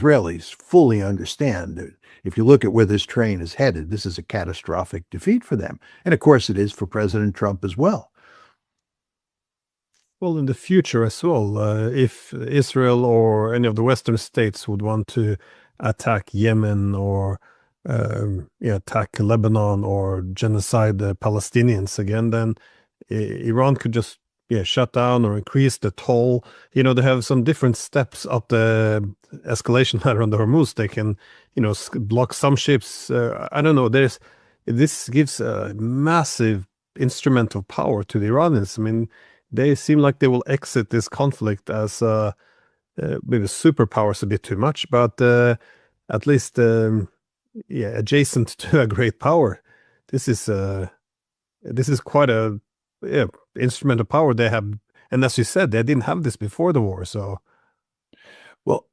Israelis fully understand that if you look at where this train is headed, this is a catastrophic defeat for them. And of course, it is for President Trump as well. Well, in the future as well, if Israel or any of the Western states would want to attack Yemen or attack Lebanon or genocide the Palestinians again, then Iran could just shut down or increase the toll. They have some different steps up the escalation ladder on the Hormuz. They can, block some ships. I don't know. This gives a massive instrumental power to the Iranians. I mean, they seem like they will exit this conflict as maybe superpowers a bit too much, but at least adjacent to a great power. This is quite a instrument of power they have, and as you said, they didn't have this before the war. So, well,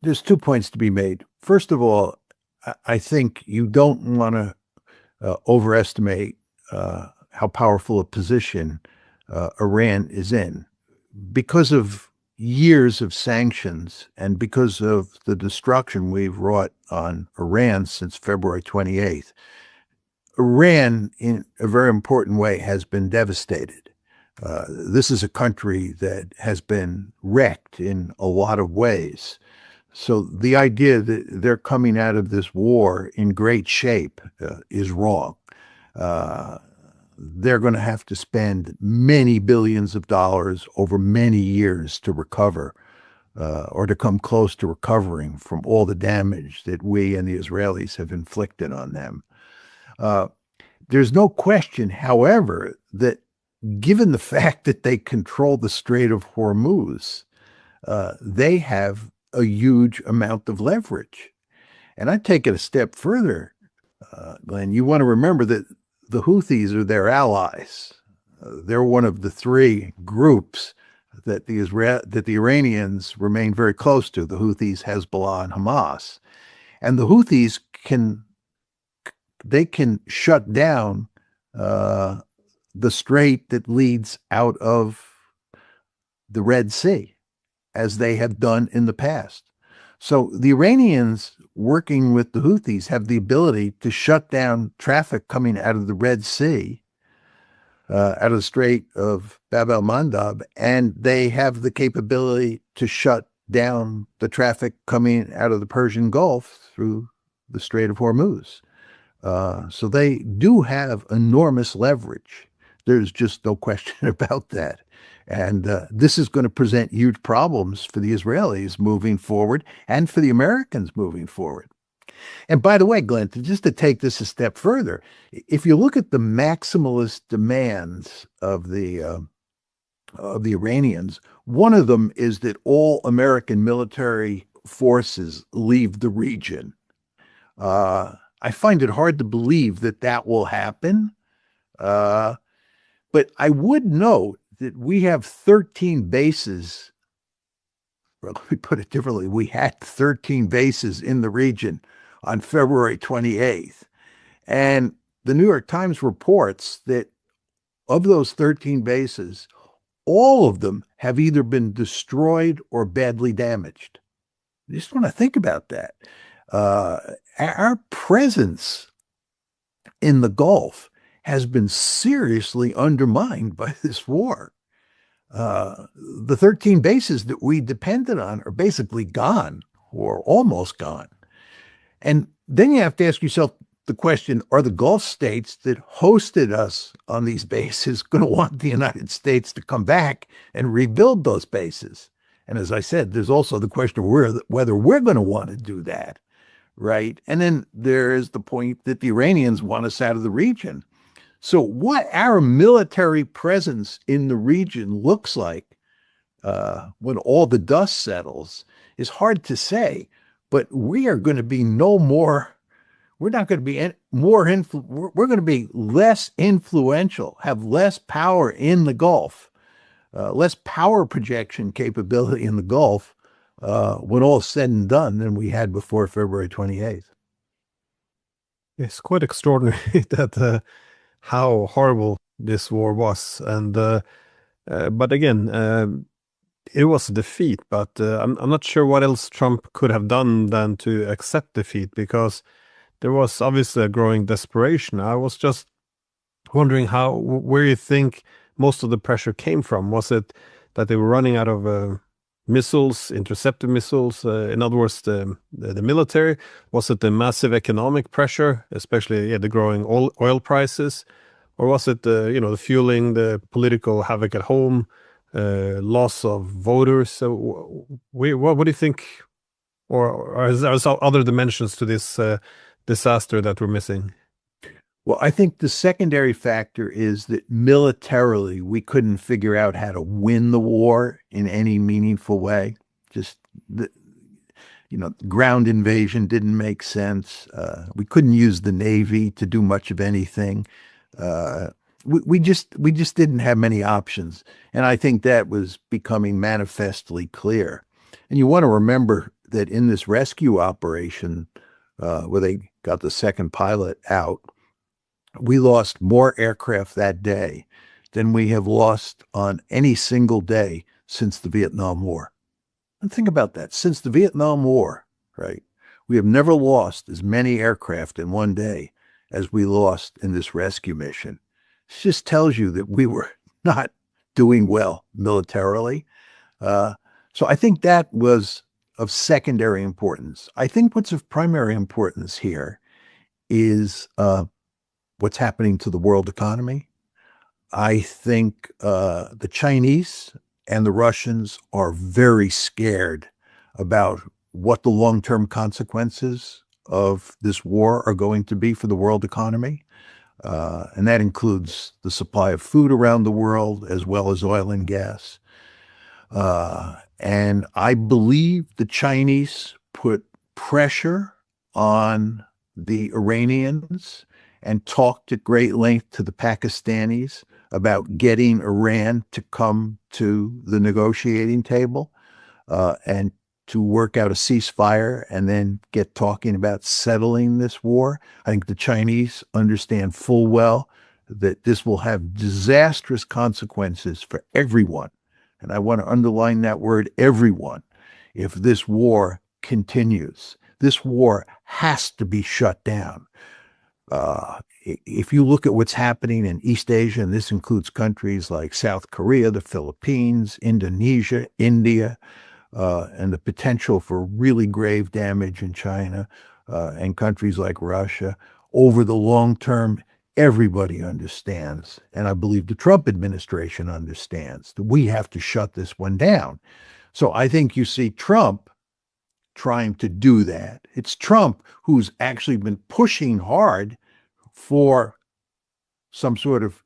there's 2 points to be made. First of all, I think you don't want to overestimate how powerful a position Iran is in. Because of years of sanctions and because of the destruction we've wrought on Iran since February 28th, Iran, in a very important way, has been devastated. This is a country that has been wrecked in a lot of ways. So the idea that they're coming out of this war in great shape is wrong. They're going to have to spend many billions of dollars over many years to recover or to come close to recovering from all the damage that we and the Israelis have inflicted on them. There's no question, however, that given the fact that they control the Strait of Hormuz, they have a huge amount of leverage. And I take it a step further, Glenn. You want to remember that the Houthis are their allies. They're one of the three groups that the Iranians remain very close to: the Houthis, Hezbollah, and Hamas. And the Houthis can shut down the strait that leads out of the Red Sea, as they have done in the past. So the Iranians, working with the Houthis, have the ability to shut down traffic coming out of the Red Sea, out of the Strait of Bab el-Mandab, and they have the capability to shut down the traffic coming out of the Persian Gulf through the Strait of Hormuz. So they do have enormous leverage. There's just no question about that. And this is going to present huge problems for the Israelis moving forward and for the Americans moving forward. And by the way, Glenn, just to take this a step further, if you look at the maximalist demands of the Iranians, one of them is that all American military forces leave the region. I find it hard to believe that that will happen. But I would note that we have 13 bases. Or let me put it differently. We had 13 bases in the region on February 28th. And the New York Times reports that of those 13 bases, all of them have either been destroyed or badly damaged. You just want to think about that. Our presence in the Gulf has been seriously undermined by this war. The 13 bases that we depended on are basically gone or almost gone. And then you have to ask yourself the question, are the Gulf states that hosted us on these bases going to want the United States to come back and rebuild those bases? And as I said, there's also the question of whether we're going to want to do that, right? And then there is the point that the Iranians want us out of the region. So what our military presence in the region looks like when all the dust settles is hard to say, but we are going to be we're not going to be we're going to be less influential, have less power in the Gulf, less power projection capability in the Gulf when all is said and done than we had before February 28th. It's quite extraordinary that how horrible this war was. And but again, it was a defeat, but I'm not sure what else Trump could have done than to accept defeat, because there was obviously a growing desperation. I was just wondering where you think most of the pressure came from. Was it that they were running out of missiles, interceptor missiles? In other words, the military? Was it the massive economic pressure, especially the growing oil prices? Or was it the fueling the political havoc at home, loss of voters? So, what do you think? Or is there some other dimensions to this disaster that we're missing? Well, I think the secondary factor is that militarily we couldn't figure out how to win the war in any meaningful way. Just the, ground invasion didn't make sense. We couldn't use the Navy to do much of anything. Uh, we just didn't have many options, and I think that was becoming manifestly clear. And you want to remember that in this rescue operation, where they got the second pilot out, we lost more aircraft that day than we have lost on any single day since the Vietnam War. And think about that. Since the Vietnam War, right, we have never lost as many aircraft in one day as we lost in this rescue mission. It just tells you that we were not doing well militarily. So I think that was of secondary importance. I think what's of primary importance here is what's happening to the world economy. I think the Chinese and the Russians are very scared about what the long-term consequences of this war are going to be for the world economy. And that includes the supply of food around the world, as well as oil and gas. And I believe the Chinese put pressure on the Iranians and talked at great length to the Pakistanis about getting Iran to come to the negotiating table and to work out a ceasefire and then get talking about settling this war. I think the Chinese understand full well that this will have disastrous consequences for everyone. And I want to underline that word, everyone, if this war continues. This war has to be shut down. If you look at what's happening in East Asia, and this includes countries like South Korea, the Philippines, Indonesia, India, and the potential for really grave damage in China and countries like Russia, over the long term, everybody understands, and I believe the Trump administration understands, that we have to shut this one down. So I think you see Trump trying to do that. It's Trump who's actually been pushing hard for some sort of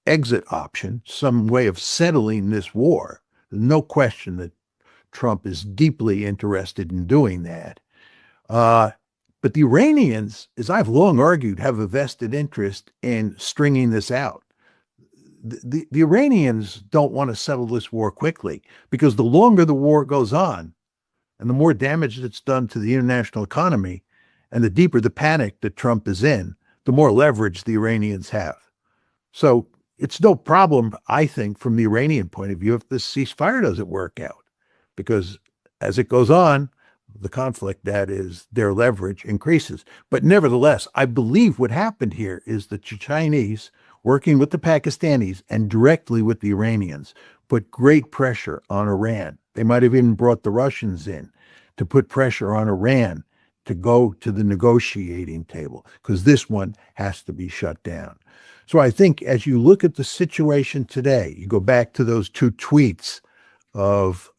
exit option, some way of settling this war. There's no question that Trump is deeply interested in doing that. But the Iranians, as I've long argued, have a vested interest in stringing this out. The Iranians don't want to settle this war quickly, because the longer the war goes on and the more damage that's done to the international economy and the deeper the panic that Trump is in, the more leverage the Iranians have. So it's no problem, I think, from the Iranian point of view, if this ceasefire doesn't work out, because as it goes on, the conflict, that is, their leverage increases. But nevertheless, I believe what happened here is that the Chinese, working with the Pakistanis and directly with the Iranians, put great pressure on Iran. They might have even brought the Russians in to put pressure on Iran to go to the negotiating table, because this one has to be shut down. So I think as you look at the situation today, you go back to those two tweets of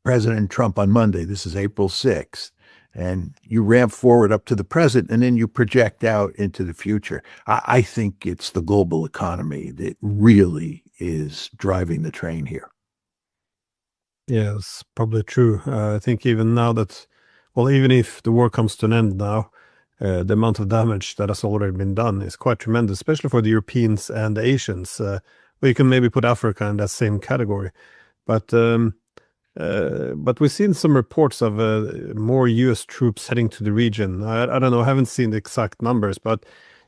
President Trump on Monday, this is April 6th, and you ramp forward up to the present, and then you project out into the future. I think it's the global economy that really is driving the train here. Yes, probably true. I think even now that, well, even if the war comes to an end now, the amount of damage that has already been done is quite tremendous, especially for the Europeans and the Asians. Well, you can maybe put Africa in that same category. But we've seen some reports of more U.S. troops heading to the region. I don't know, I haven't seen the exact numbers, but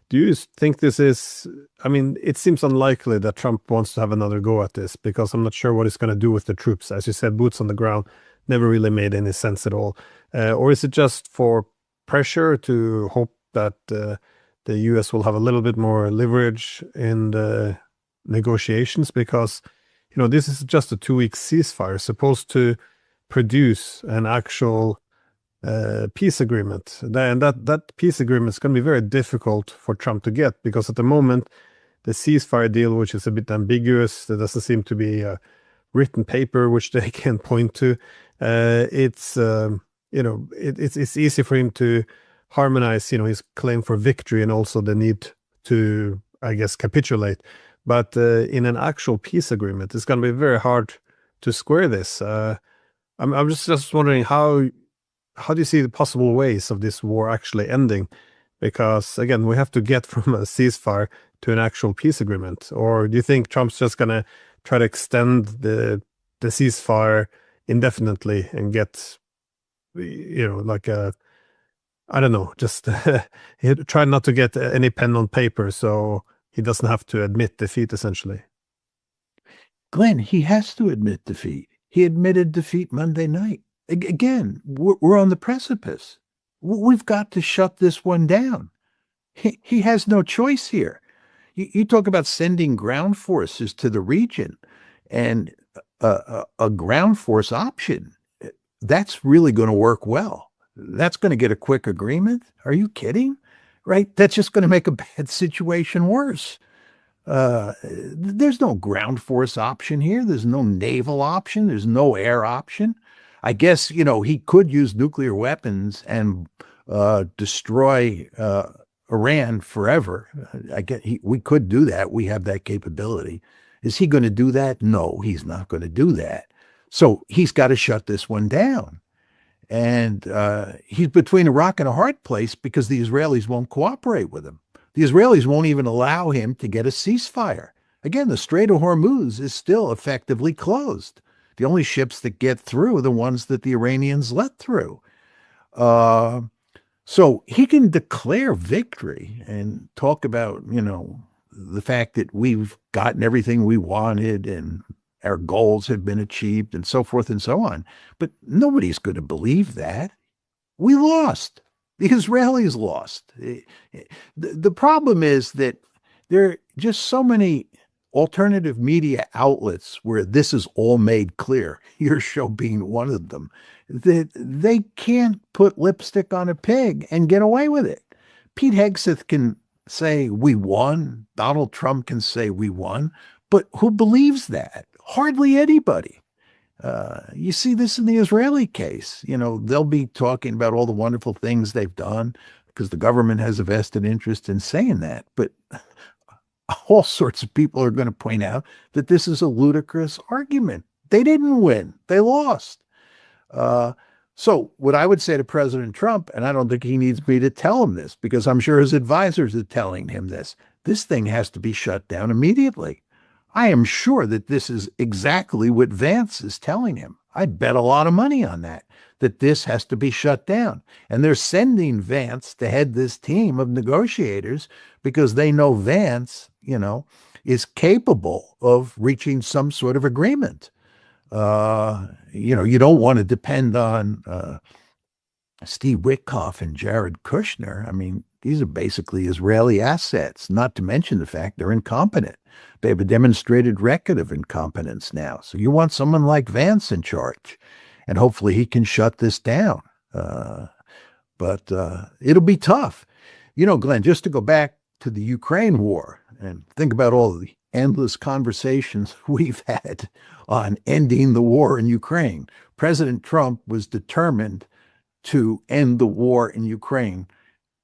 Do you think this is, I mean, it seems unlikely that Trump wants to have another go at this because I'm not sure what he's going to do with the troops. As you said, boots on the ground never really made any sense at all. Or is it just for pressure to hope that the US will have a little bit more leverage in the negotiations? Because, this is just a 2 week ceasefire supposed to produce an actual peace agreement. And that peace agreement is going to be very difficult for Trump to get because at the moment, the ceasefire deal, which is a bit ambiguous, there doesn't seem to be a written paper which they can point to. It's easy for him to harmonize, his claim for victory and also the need to, I guess, capitulate. But in an actual peace agreement, it's going to be very hard to square this. I'm just wondering how do you see the possible ways of this war actually ending? Because again, we have to get from a ceasefire to an actual peace agreement. Or do you think Trump's just going to try to extend the ceasefire indefinitely and get, like a, I don't know, just try not to get any pen on paper so he doesn't have to admit defeat, essentially? Glenn, he has to admit defeat. He admitted defeat Monday night. Again, we're on the precipice. We've got to shut this one down. He has no choice here. You talk about sending ground forces to the region and a ground force option. That's really going to work well. That's going to get a quick agreement. Are you kidding? Right? That's just going to make a bad situation worse. There's no ground force option here. There's no naval option. There's no air option. I guess, he could use nuclear weapons and destroy Iran forever. We could do that. We have that capability. Is he going to do that? No, he's not going to do that. So he's got to shut this one down. And he's between a rock and a hard place because the Israelis won't cooperate with him. The Israelis won't even allow him to get a ceasefire. Again, the Strait of Hormuz is still effectively closed. The only ships that get through are the ones that the Iranians let through. So he can declare victory and talk about, the fact that we've gotten everything we wanted and our goals have been achieved and so forth and so on. But nobody's going to believe that. We lost. The Israelis lost. The problem is that there are just so many alternative media outlets where this is all made clear, your show being one of them, that they can't put lipstick on a pig and get away with it. Pete Hegseth can say we won. Donald Trump can say we won. But who believes that? Hardly anybody. You see this in the Israeli case. They'll be talking about all the wonderful things they've done because the government has a vested interest in saying that. But all sorts of people are going to point out that this is a ludicrous argument. They didn't win. They lost. So what I would say to President Trump, and I don't think he needs me to tell him this because I'm sure his advisors are telling him this thing has to be shut down immediately. I am sure that this is exactly what Vance is telling him. I'd bet a lot of money on that this has to be shut down. And they're sending Vance to head this team of negotiators because they know Vance, is capable of reaching some sort of agreement. You don't want to depend on Steve Witkoff and Jared Kushner. I mean, these are basically Israeli assets, not to mention the fact they're incompetent. They have a demonstrated record of incompetence now. So you want someone like Vance in charge, and hopefully he can shut this down. But it'll be tough. Glenn, just to go back to the Ukraine war and think about all the endless conversations we've had on ending the war in Ukraine. President Trump was determined to end the war in Ukraine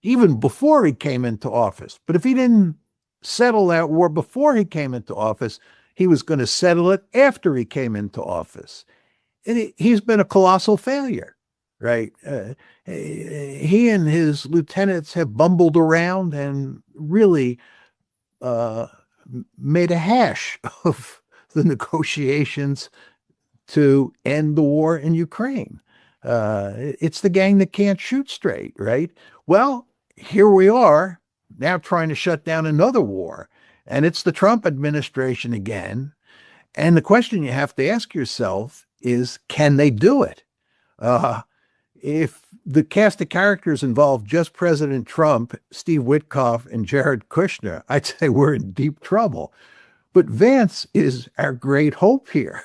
even before he came into office. But if he didn't settle that war before he came into office, he was going to settle it after he came into office. And he's been a colossal failure, right? He and his lieutenants have bumbled around and really made a hash of the negotiations to end the war in Ukraine. It's the gang that can't shoot straight, right? Well, here we are now trying to shut down another war. And it's the Trump administration again. And the question you have to ask yourself is, can they do it? Uh, if the cast of characters involve just President Trump, Steve Witkoff, and Jared Kushner, I'd say we're in deep trouble. But Vance is our great hope here.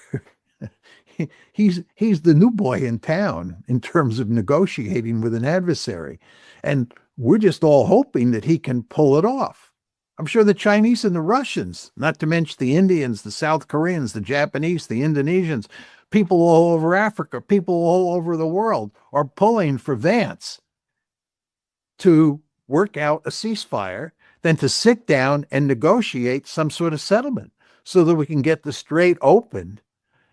He's the new boy in town in terms of negotiating with an adversary. And we're just all hoping that he can pull it off. I'm sure the Chinese and the Russians, not to mention the Indians, the South Koreans, the Japanese, the Indonesians, people all over Africa, people all over the world are pulling for Vance to work out a ceasefire, then to sit down and negotiate some sort of settlement so that we can get the strait opened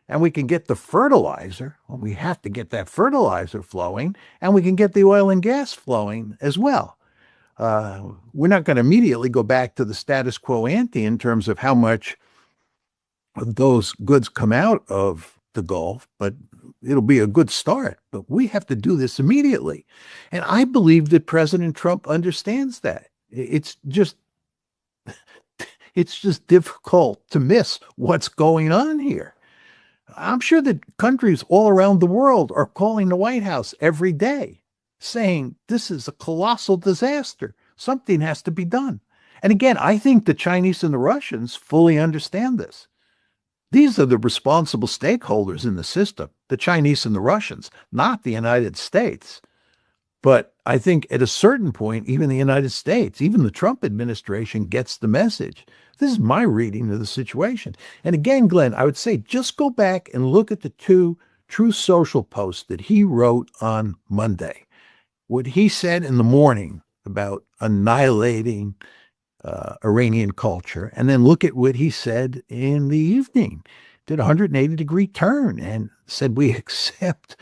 and we can get the fertilizer. Well, we have to get that fertilizer flowing, and we can get the oil and gas flowing as well. We're not going to immediately go back to the status quo ante in terms of how much of those goods come out of the Gulf, but it'll be a good start. But we have to do this immediately. And I believe that President Trump understands that. It's just difficult to miss what's going on here. I'm sure that countries all around the world are calling the White House every day saying this is a colossal disaster. Something has to be done. And again, I think the Chinese and the Russians fully understand this. These are the responsible stakeholders in the system, the Chinese and the Russians, not the United States. But I think at a certain point, even the United States, even the Trump administration gets the message. This is my reading of the situation. And again, Glenn, I would say just go back and look at the two Truth Social posts that he wrote on Monday. What he said in the morning about annihilating Iranian culture, and then look at what he said in the evening. Did a 180-degree turn and said we accept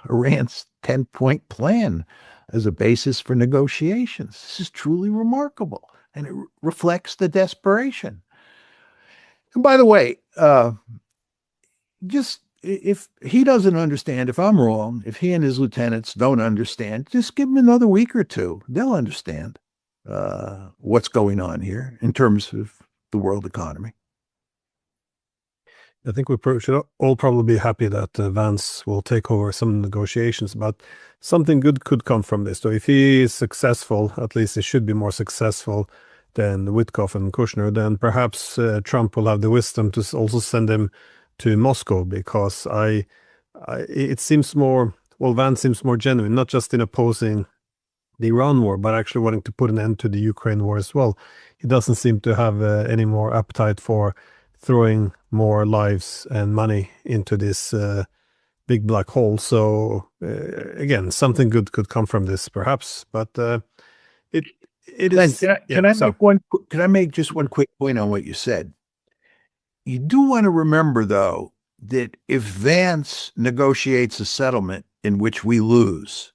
Iran's 10-point plan as a basis for negotiations. This is truly remarkable, and it reflects the desperation. And by the way, just if he doesn't understand, if I'm wrong, if he and his lieutenants don't understand, just give them another week or two. They'll understand what's going on here in terms of the world economy. I think we should all probably be happy that Vance will take over some negotiations, but something good could come from this. So if he is successful, at least he should be more successful than Witkoff and Kushner, then perhaps Trump will have the wisdom to also send him to Moscow, because it seems more, well, Vance seems more genuine, not just in opposing the Iran war, but actually wanting to put an end to the Ukraine war as well. He doesn't seem to have any more appetite for throwing more lives and money into this big black hole. So again, something good could come from this, perhaps. But it is. Can I make just one quick point on what you said? You do want to remember, though, that if Vance negotiates a settlement in which we lose,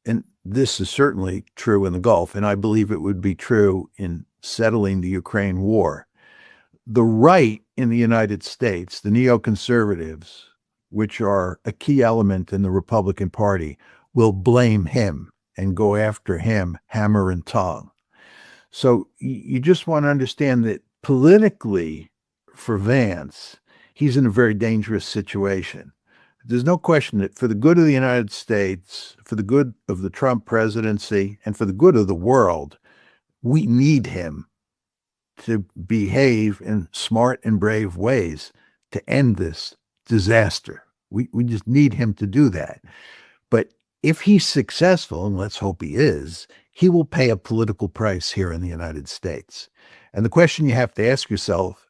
and this is certainly true in the Gulf, and I believe it would be true in settling the Ukraine war, the right in the United States, the neoconservatives, which are a key element in the Republican Party, will blame him and go after him hammer and tong. So you just want to understand that politically, for Vance, he's in a very dangerous situation. There's no question that for the good of the United States, for the good of the Trump presidency, and for the good of the world, we need him to behave in smart and brave ways to end this disaster. We just need him to do that. But if he's successful, and let's hope he is, he will pay a political price here in the United States. And the question you have to ask yourself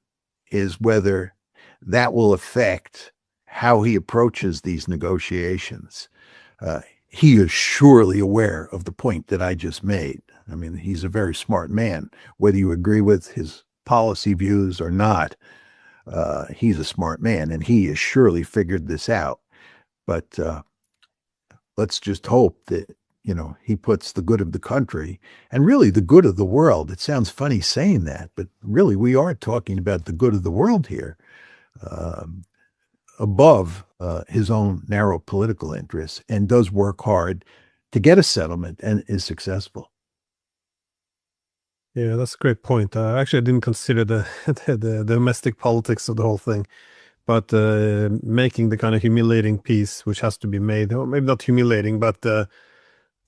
is whether that will affect how he approaches these negotiations. He is surely aware of the point that I just made. I mean, he's a very smart man. Whether you agree with his policy views or not, he's a smart man, and he has surely figured this out. But let's just hope that, he puts the good of the country and really the good of the world. It sounds funny saying that, but really we are talking about the good of the world here, above his own narrow political interests, and does work hard to get a settlement and is successful. Yeah, that's a great point. Actually, I didn't consider the, the domestic politics of the whole thing, but making the kind of humiliating peace, which has to be made, or maybe not humiliating, but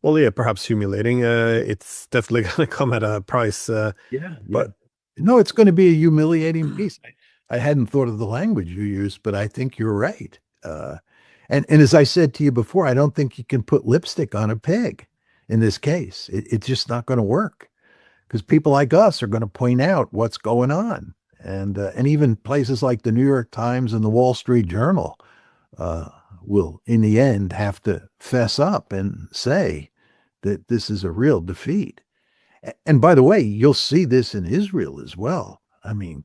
well, yeah, perhaps humiliating. It's definitely going to come at a price. Yeah, yeah. But No, it's going to be a humiliating piece. I hadn't thought of the language you used, but I think you're right. And as I said to you before, I don't think you can put lipstick on a pig in this case. It's just not going to work because people like us are going to point out what's going on, and even places like the New York Times and the Wall Street Journal uh, will, in the end, have to fess up and say that this is a real defeat. And by the way, you'll see this in Israel as well. I mean,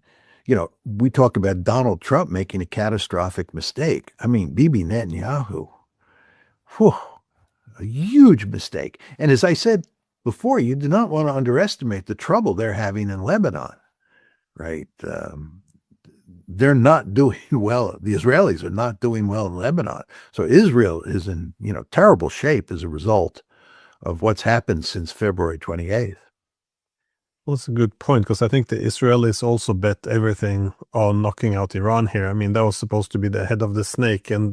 we talk about Donald Trump making a catastrophic mistake. I mean, Bibi Netanyahu, whew, a huge mistake. And as I said before, you do not want to underestimate the trouble they're having in Lebanon, right? They're not doing well. The Israelis are not doing well in Lebanon. So Israel is in, terrible shape as a result of what's happened since February 28th. well, that's a good point because I think the Israelis also bet everything on knocking out Iran here. I mean, that was supposed to be the head of the snake, and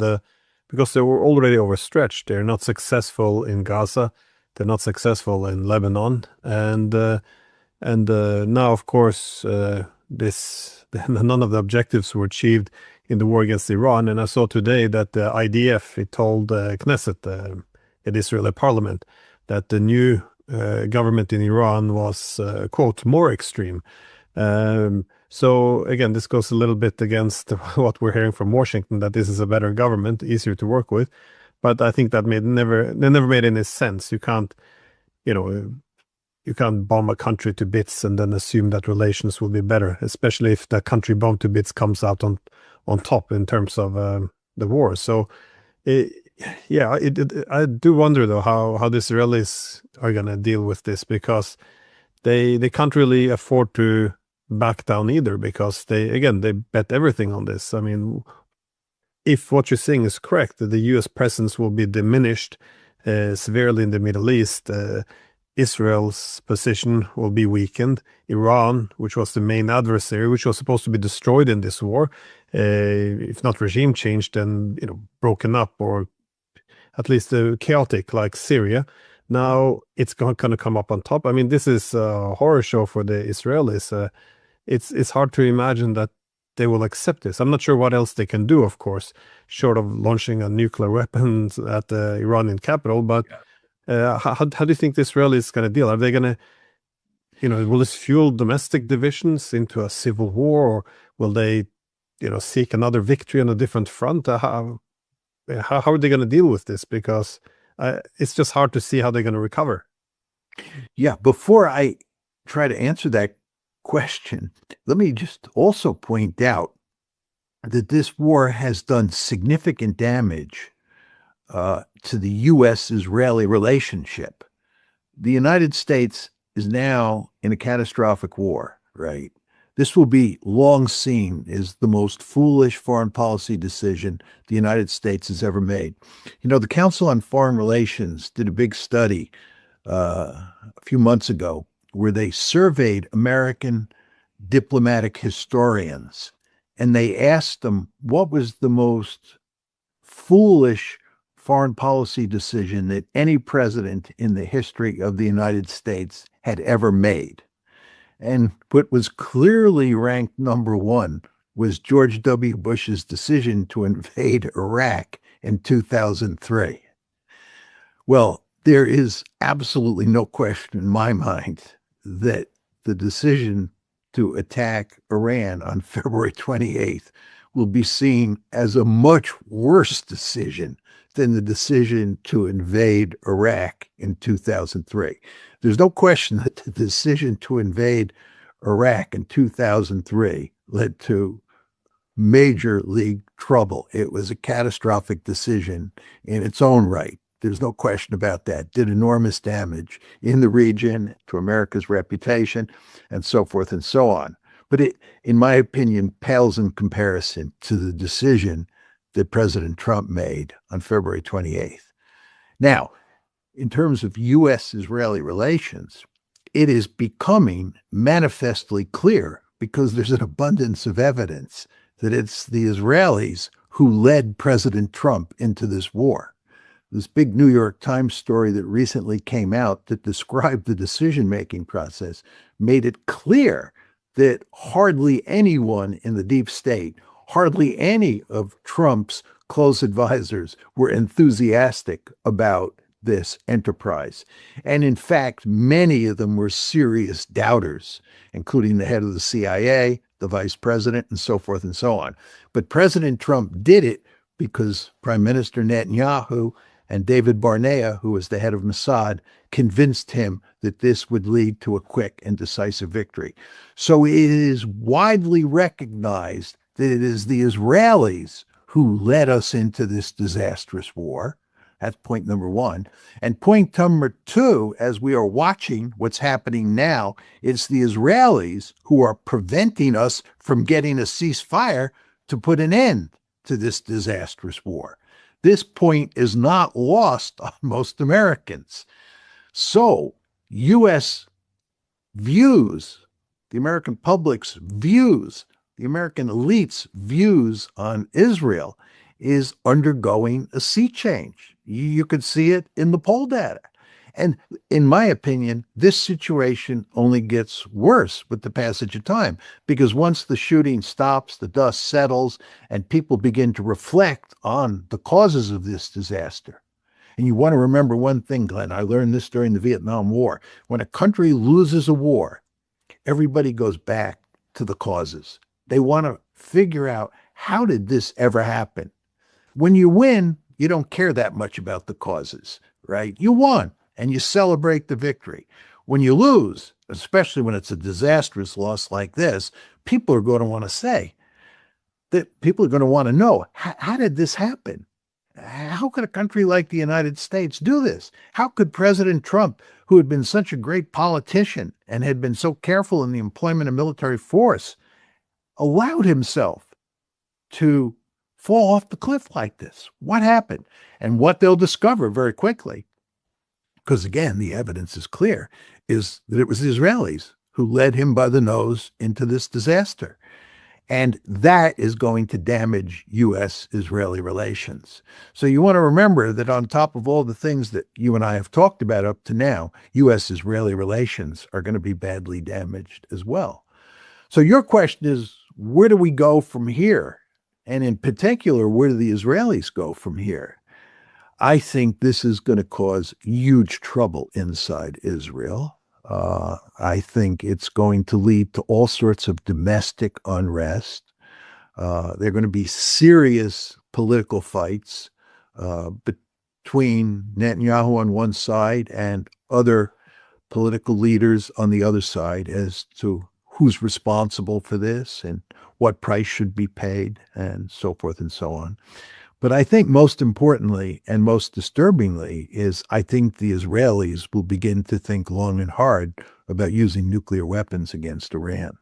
because they were already overstretched, they're not successful in Gaza, they're not successful in Lebanon, and now, of course, this none of the objectives were achieved in the war against Iran. And I saw today that the IDF it told Knesset, the Israeli parliament, that the new government in Iran was quote more extreme. So again, this goes a little bit against what we're hearing from Washington, that this is a better government, easier to work with. But I think that never made any sense. You know, you can't bomb a country to bits and then assume that relations will be better, especially if the country bombed to bits comes out on top in terms of the war. So, it, yeah, I do wonder though how the Israelis are going to deal with this because they can't really afford to back down either because they bet everything on this. I mean, if what you're saying is correct, that the U.S. presence will be diminished severely in the Middle East. Israel's position will be weakened. Iran, which was the main adversary, which was supposed to be destroyed in this war, if not regime changed, then broken up or at least chaotic, like Syria. Now it's going to come up on top. I mean, this is a horror show for the Israelis. It's hard to imagine that they will accept this. I'm not sure what else they can do, of course, short of launching a nuclear weapons at the Iranian capital. But how do you think the Israelis is going to deal? Are they going to, will this fuel domestic divisions into a civil war, or will they, seek another victory on a different front? How are they going to deal with this? Because it's just hard to see how they're going to recover. Yeah, before I try to answer that question, let me just also point out that this war has done significant damage to the U.S.-Israeli relationship. The United States is now in a catastrophic war, right? This will be long seen as the most foolish foreign policy decision the United States has ever made. The Council on Foreign Relations did a big study a few months ago where they surveyed American diplomatic historians and they asked them what was the most foolish foreign policy decision that any president in the history of the United States had ever made. And what was clearly ranked number one was George W. Bush's decision to invade Iraq in 2003. Well, there is absolutely no question in my mind that the decision to attack Iran on February 28th will be seen as a much worse decision than the decision to invade Iraq in 2003. There's no question that the decision to invade Iraq in 2003 led to major league trouble. It was a catastrophic decision in its own right. There's no question about that. Did enormous damage in the region, to America's reputation, and so forth and so on. But it, in my opinion, pales in comparison to the decision that President Trump made on February 28th. Now, in terms of U.S.-Israeli relations, it is becoming manifestly clear, because there's an abundance of evidence, that it's the Israelis who led President Trump into this war. This big New York Times story that recently came out that described the decision-making process made it clear that hardly anyone in the deep state, hardly any of Trump's close advisors were enthusiastic about this enterprise. And in fact, many of them were serious doubters, including the head of the CIA, the vice president, and so forth and so on. But President Trump did it because Prime Minister Netanyahu and David Barnea, who was the head of Mossad, convinced him that this would lead to a quick and decisive victory. So it is widely recognized that it is the Israelis who led us into this disastrous war. That's point number one. And point number two, as we are watching what's happening now, it's the Israelis who are preventing us from getting a ceasefire to put an end to this disastrous war. This point is not lost on most Americans. So, U.S. views, the American public's views, the American elite's views on Israel is undergoing a sea change. You could see it in the poll data. And in my opinion, this situation only gets worse with the passage of time, because once the shooting stops, the dust settles, and people begin to reflect on the causes of this disaster. And you want to remember one thing, Glenn. I learned this during the Vietnam War. When a country loses a war, everybody goes back to the causes. They want to figure out, how did this ever happen? When you win, you don't care that much about the causes, right? You won, and you celebrate the victory. When you lose, especially when it's a disastrous loss like this, people are going to want to say, that people are going to want to know, how did this happen? How could a country like the United States do this? How could President Trump, who had been such a great politician and had been so careful in the employment of military force, allowed himself to fall off the cliff like this? What happened? And what they'll discover very quickly, because again, the evidence is clear, is that it was the Israelis who led him by the nose into this disaster. And that is going to damage U.S.-Israeli relations. So you want to remember that on top of all the things that you and I have talked about up to now, U.S.-Israeli relations are going to be badly damaged as well. So your question is, where do we go from here? And in particular, where do the Israelis go from here? I think this is going to cause huge trouble inside Israel. I think it's going to lead to all sorts of domestic unrest. There are going to be serious political fights between Netanyahu on one side and other political leaders on the other side as to who's responsible for this and what price should be paid and so forth and so on. But I think most importantly and most disturbingly is I think the Israelis will begin to think long and hard about using nuclear weapons against Iran.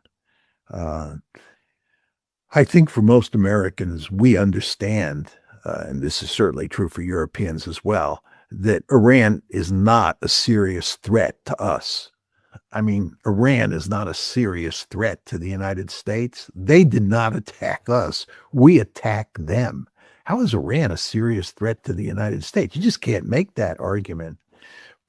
I think for most Americans, we understand, and this is certainly true for Europeans as well, that Iran is not a serious threat to us. I mean, Iran is not a serious threat to the United States. They did not attack us. We attacked them. How is Iran a serious threat to the United States? You just can't make that argument.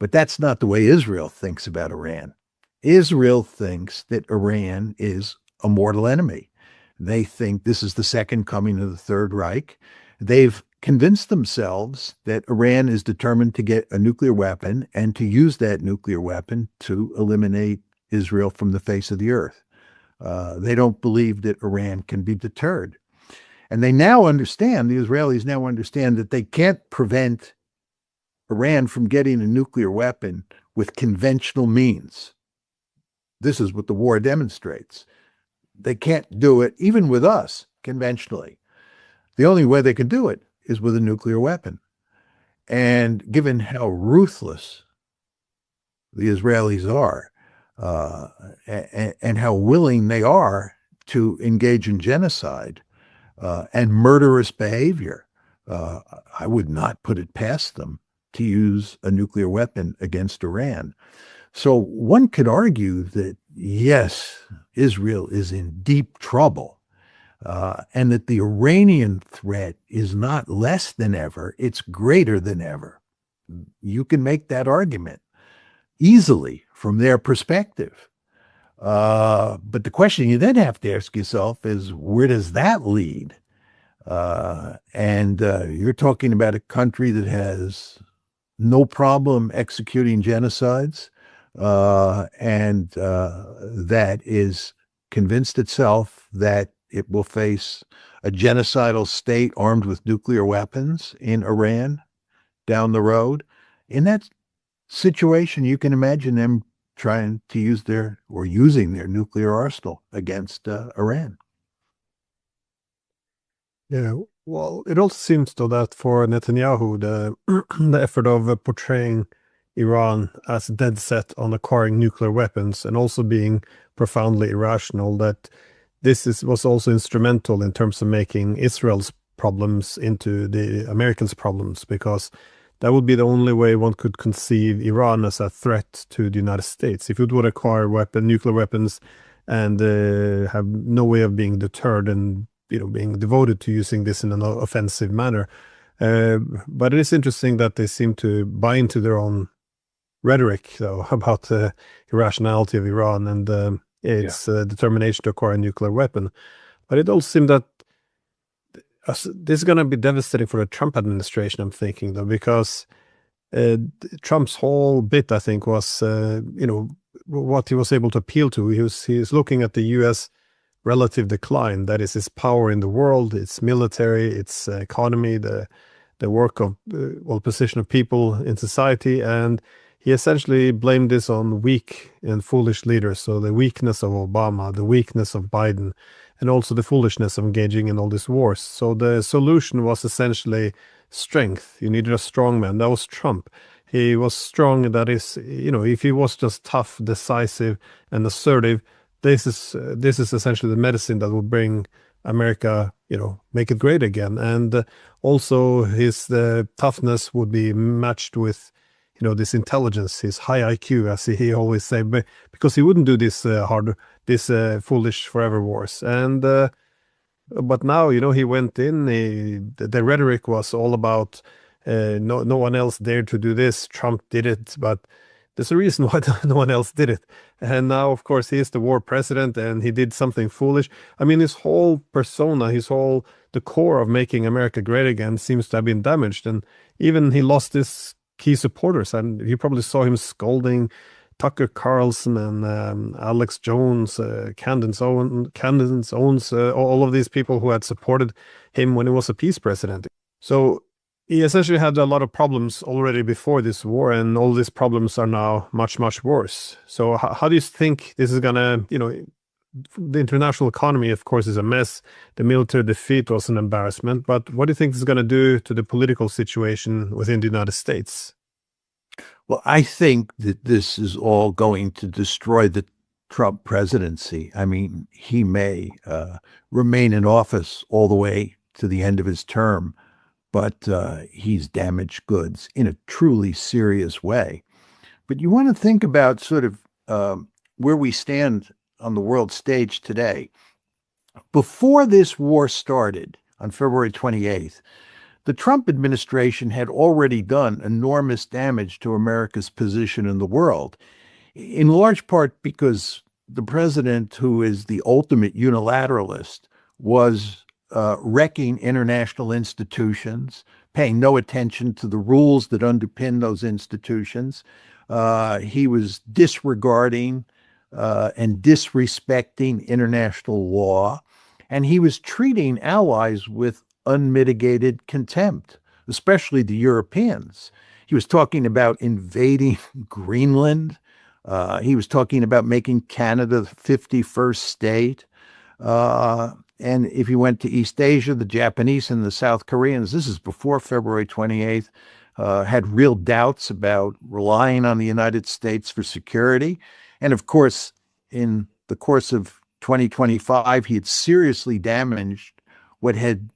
But that's not the way Israel thinks about Iran. Israel thinks that Iran is a mortal enemy. They think this is the second coming of the Third Reich. They've convinced themselves that Iran is determined to get a nuclear weapon and to use that nuclear weapon to eliminate Israel from the face of the earth. They don't believe that Iran can be deterred. And they now understand, the Israelis now understand, that they can't prevent Iran from getting a nuclear weapon with conventional means. This is what the war demonstrates. They can't do it, even with us, conventionally. The only way they can do it is with a nuclear weapon. And given how ruthless the Israelis are, and how willing they are to engage in genocide, and murderous behavior, I would not put it past them to use a nuclear weapon against Iran. So one could argue that, yes, Israel is in deep trouble, and that the Iranian threat is not less than ever, it's greater than ever. You can make that argument easily from their perspective. But the question you then have to ask yourself is, where does that lead? And you're talking about a country that has no problem executing genocides, and that is convinced itself that it will face a genocidal state armed with nuclear weapons in Iran down the road. In that situation, you can imagine them trying to use their or using their nuclear arsenal against Iran. Yeah, well, it also seems though that for Netanyahu, the the effort of portraying Iran as dead set on acquiring nuclear weapons and also being profoundly irrational, that was also instrumental in terms of making Israel's problems into the Americans' problems, because that would be the only way one could conceive Iran as a threat to the United States. If it would acquire nuclear weapons and have no way of being deterred and being devoted to using this in an offensive manner. But it is interesting that they seem to buy into their own rhetoric, though, about the irrationality of Iran and its determination to acquire a nuclear weapon. But it also seems that this is going to be devastating for the Trump administration, I'm thinking, though, because Trump's whole bit, I think, was, what he was able to appeal to. He was looking at the U.S. relative decline, that is, its power in the world, its military, its economy, the work of position of people in society, and he essentially blamed this on weak and foolish leaders. So the weakness of Obama, the weakness of Biden, and also the foolishness of engaging in all these wars. So the solution was essentially strength. You needed a strong man. That was Trump. He was strong. That is, if he was just tough, decisive, and assertive, this is essentially the medicine that will bring America, make it great again. And also his toughness would be matched with, this intelligence, his high IQ, as he always say, because he wouldn't do this foolish forever wars. And but now, he went in. The rhetoric was all about no one else dared to do this. Trump did it, but there's a reason why no one else did it. And now, of course, he is the war president and he did something foolish. I mean, his whole persona, the core of making America great again seems to have been damaged. And even he lost his key supporters. And you probably saw him scolding Tucker Carlson and Alex Jones, Candace Owens, all of these people who had supported him when he was a peace president. So he essentially had a lot of problems already before this war, and all these problems are now much, much worse. So how do you think this is going to, the international economy, of course, is a mess. The military defeat was an embarrassment. But what do you think this is going to do to the political situation within the United States? Well, I think that this is all going to destroy the Trump presidency. I mean, he may remain in office all the way to the end of his term, but he's damaged goods in a truly serious way. But you want to think about sort of where we stand on the world stage today. Before this war started on February 28th, the Trump administration had already done enormous damage to America's position in the world, in large part because the president, who is the ultimate unilateralist, was wrecking international institutions, paying no attention to the rules that underpin those institutions. He was disregarding and disrespecting international law, and he was treating allies with unmitigated contempt, especially the Europeans. He was talking about invading Greenland. He was talking about making Canada the 51st state. And if you went to East Asia, the Japanese and the South Koreans, this is before February 28th, had real doubts about relying on the United States for security. And of course, in the course of 2025, he had seriously damaged what had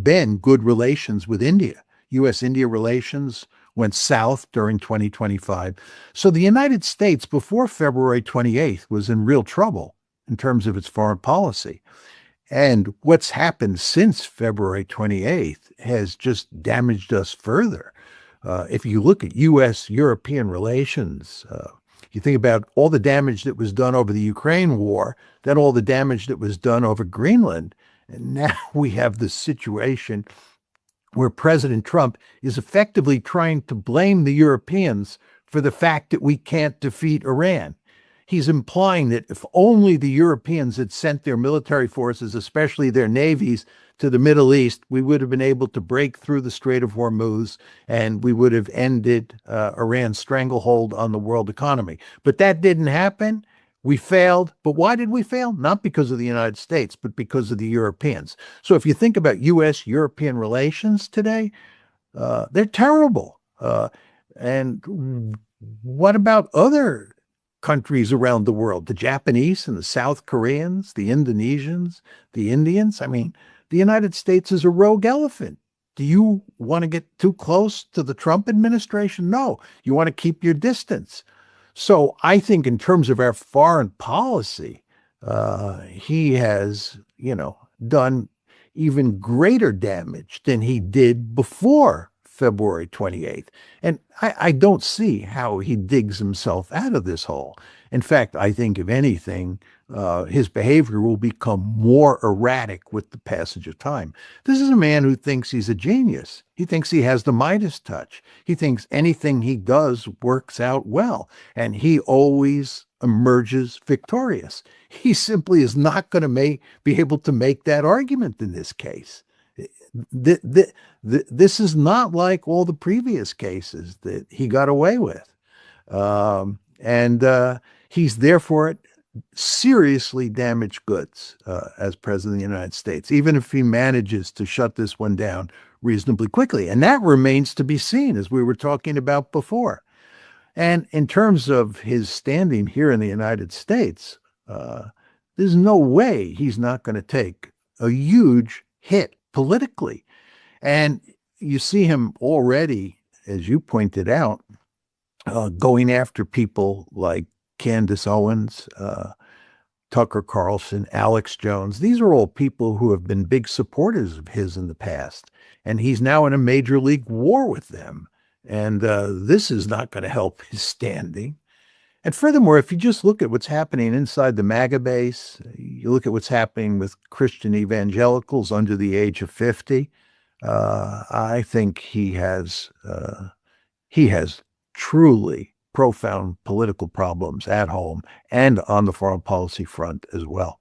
been good relations with India. U.S.-India relations went south during 2025. So the United States, before February 28th, was in real trouble in terms of its foreign policy. And what's happened since February 28th has just damaged us further. If you look at U.S. European relations, you think about all the damage that was done over the Ukraine war, then all the damage that was done over Greenland. And now we have this situation where President Trump is effectively trying to blame the Europeans for the fact that we can't defeat Iran. He's implying that if only the Europeans had sent their military forces, especially their navies, to the Middle East, we would have been able to break through the Strait of Hormuz and we would have ended Iran's stranglehold on the world economy. But that didn't happen. We failed. But why did we fail? Not because of the United States, but because of the Europeans. So if you think about U.S.-European relations today, they're terrible. And what about other countries around the world? The Japanese and the South Koreans, the Indonesians, the Indians? I mean, the United States is a rogue elephant. Do you want to get too close to the Trump administration? No, you want to keep your distance. So I think in terms of our foreign policy, he has, done even greater damage than he did before February 28th. And I don't see how he digs himself out of this hole. In fact, I think if anything, his behavior will become more erratic with the passage of time. This is a man who thinks he's a genius. He thinks he has the Midas touch. He thinks anything he does works out well, and he always emerges victorious. He simply is not going to be able to make that argument in this case. This is not like all the previous cases that he got away with. And he's therefore seriously damaged goods as president of the United States, even if he manages to shut this one down reasonably quickly. And that remains to be seen, as we were talking about before. And in terms of his standing here in the United States, there's no way he's not going to take a huge hit politically. And you see him already, as you pointed out, going after people like Candace Owens, Tucker Carlson, Alex Jones. These are all people who have been big supporters of his in the past. And he's now in a major league war with them. And this is not going to help his standing. And furthermore, if you just look at what's happening inside the MAGA base, you look at what's happening with Christian evangelicals under the age of 50, I think he has truly profound political problems at home and on the foreign policy front as well.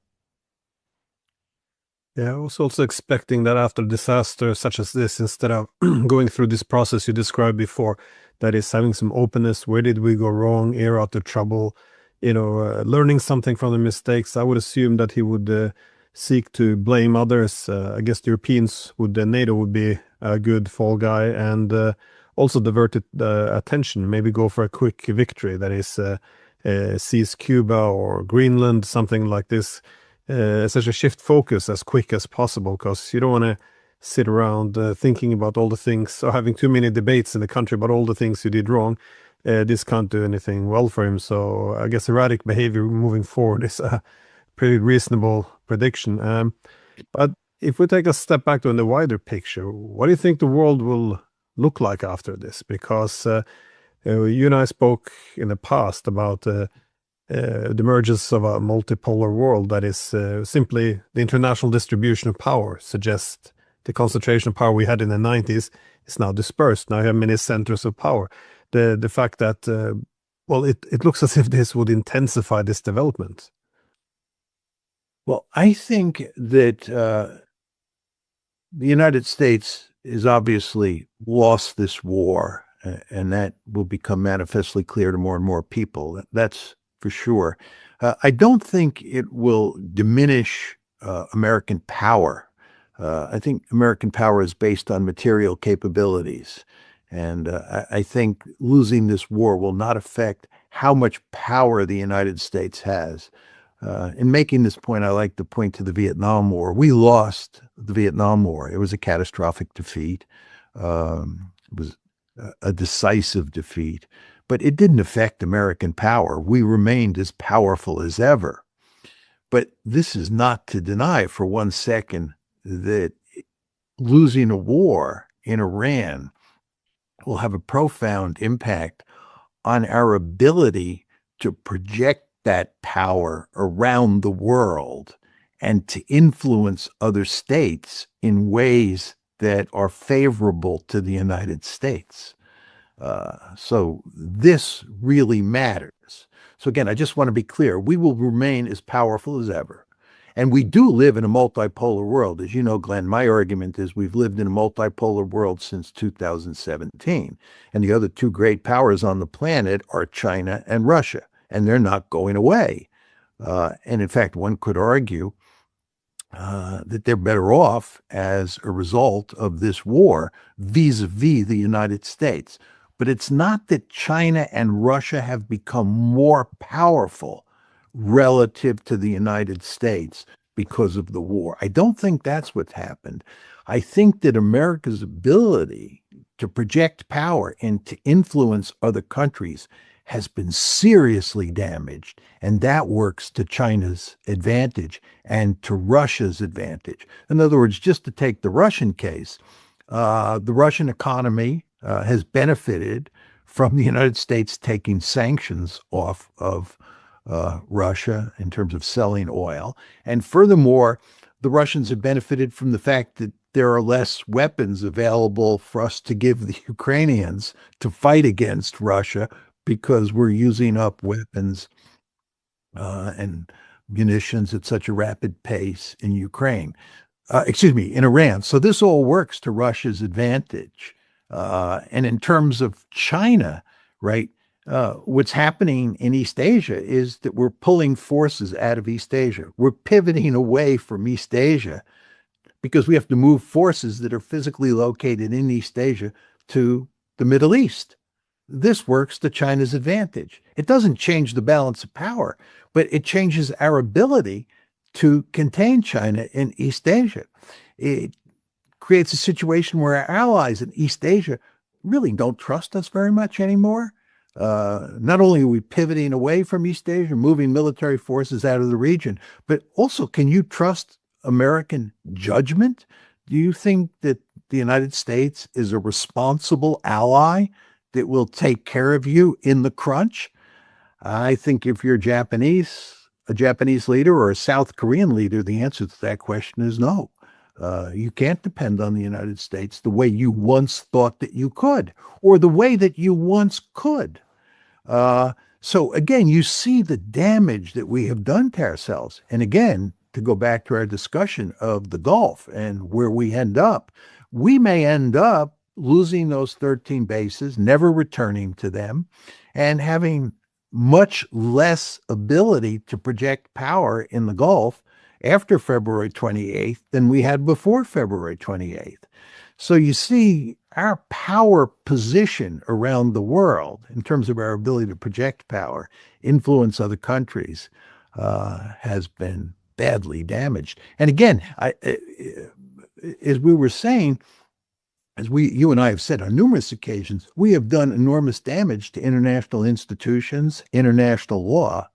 Yeah, I was also expecting that after a disaster such as this, instead of going through this process you described before, that is having some openness, where did we go wrong, air out the trouble, learning something from the mistakes, I would assume that he would seek to blame others. I guess the Europeans NATO would be a good fall guy, and also divert attention, maybe go for a quick victory, that is seize Cuba or Greenland, something like this. Such a shift focus as quick as possible, because you don't want to sit around thinking about all the things, or having too many debates in the country about all the things you did wrong. This can't do anything well for him. So I guess erratic behavior moving forward is a pretty reasonable prediction. But if we take a step back to the wider picture, what do you think the world will look like after this? Because you and I spoke in the past about the emergence of a multipolar world, that is simply the international distribution of power suggests the concentration of power we had in the 90s is now dispersed. Now you have many centers of power. The fact that, it looks as if this would intensify this development. Well, I think that the United States has obviously lost this war, and that will become manifestly clear to more and more people. That's for sure. I don't think it will diminish American power. I think American power is based on material capabilities. And I think losing this war will not affect how much power the United States has. In making this point, I like to point to the Vietnam War. We lost the Vietnam War. It was a catastrophic defeat. It was a decisive defeat, but it didn't affect American power. We remained as powerful as ever. But this is not to deny for 1 second that losing a war in Iran will have a profound impact on our ability to project that power around the world and to influence other states in ways that are favorable to the United States. So this really matters. So again, I just want to be clear. We will remain as powerful as ever. And we do live in a multipolar world. As you know, Glenn, my argument is we've lived in a multipolar world since 2017. And the other two great powers on the planet are China and Russia, and they're not going away. And in fact, one could argue that they're better off as a result of this war vis-a-vis the United States. But it's not that China and Russia have become more powerful relative to the United States because of the war. I don't think that's what's happened. I think that America's ability to project power and to influence other countries has been seriously damaged, and that works to China's advantage and to Russia's advantage. In other words, just to take the Russian case, the Russian economy has benefited from the United States taking sanctions off of Russia in terms of selling oil. And furthermore, the Russians have benefited from the fact that there are less weapons available for us to give the Ukrainians to fight against Russia because we're using up weapons and munitions at such a rapid pace in Ukraine. In Iran. So this all works to Russia's advantage. And in terms of China, right, what's happening in East Asia is that we're pulling forces out of East Asia. We're pivoting away from East Asia because we have to move forces that are physically located in East Asia to the Middle East. This works to China's advantage. It doesn't change the balance of power, but it changes our ability to contain China in East Asia. It creates a situation where our allies in East Asia really don't trust us very much anymore. Not only are we pivoting away from East Asia, moving military forces out of the region, but also, can you trust American judgment? Do you think that the United States is a responsible ally that will take care of you in the crunch? I think if you're a Japanese leader or a South Korean leader, the answer to that question is no. You can't depend on the United States the way you once thought that you could, or the way that you once could. So again, you see the damage that we have done to ourselves. And again, to go back to our discussion of the Gulf and where we end up, we may end up losing those 13 bases, never returning to them, and having much less ability to project power in the Gulf after February 28th than we had before February 28th. So you see, our power position around the world in terms of our ability to project power, influence other countries, has been badly damaged. And again, as we were saying, you and I have said on numerous occasions, we have done enormous damage to international institutions, international law,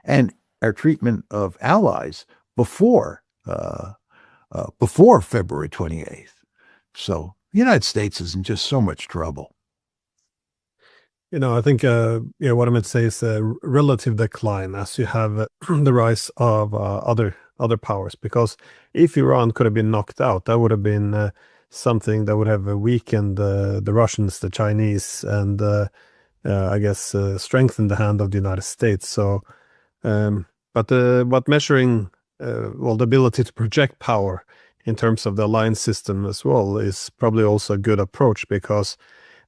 and our treatment of allies before February 28th. So the United States is in just so much trouble. I think what I meant to say is a relative decline as you have the rise of other powers. Because if Iran could have been knocked out, that would have been something that would have weakened the Russians, the Chinese, and I guess strengthened the hand of the United States. So, but measuring the ability to project power in terms of the alliance system as well is probably also a good approach, because,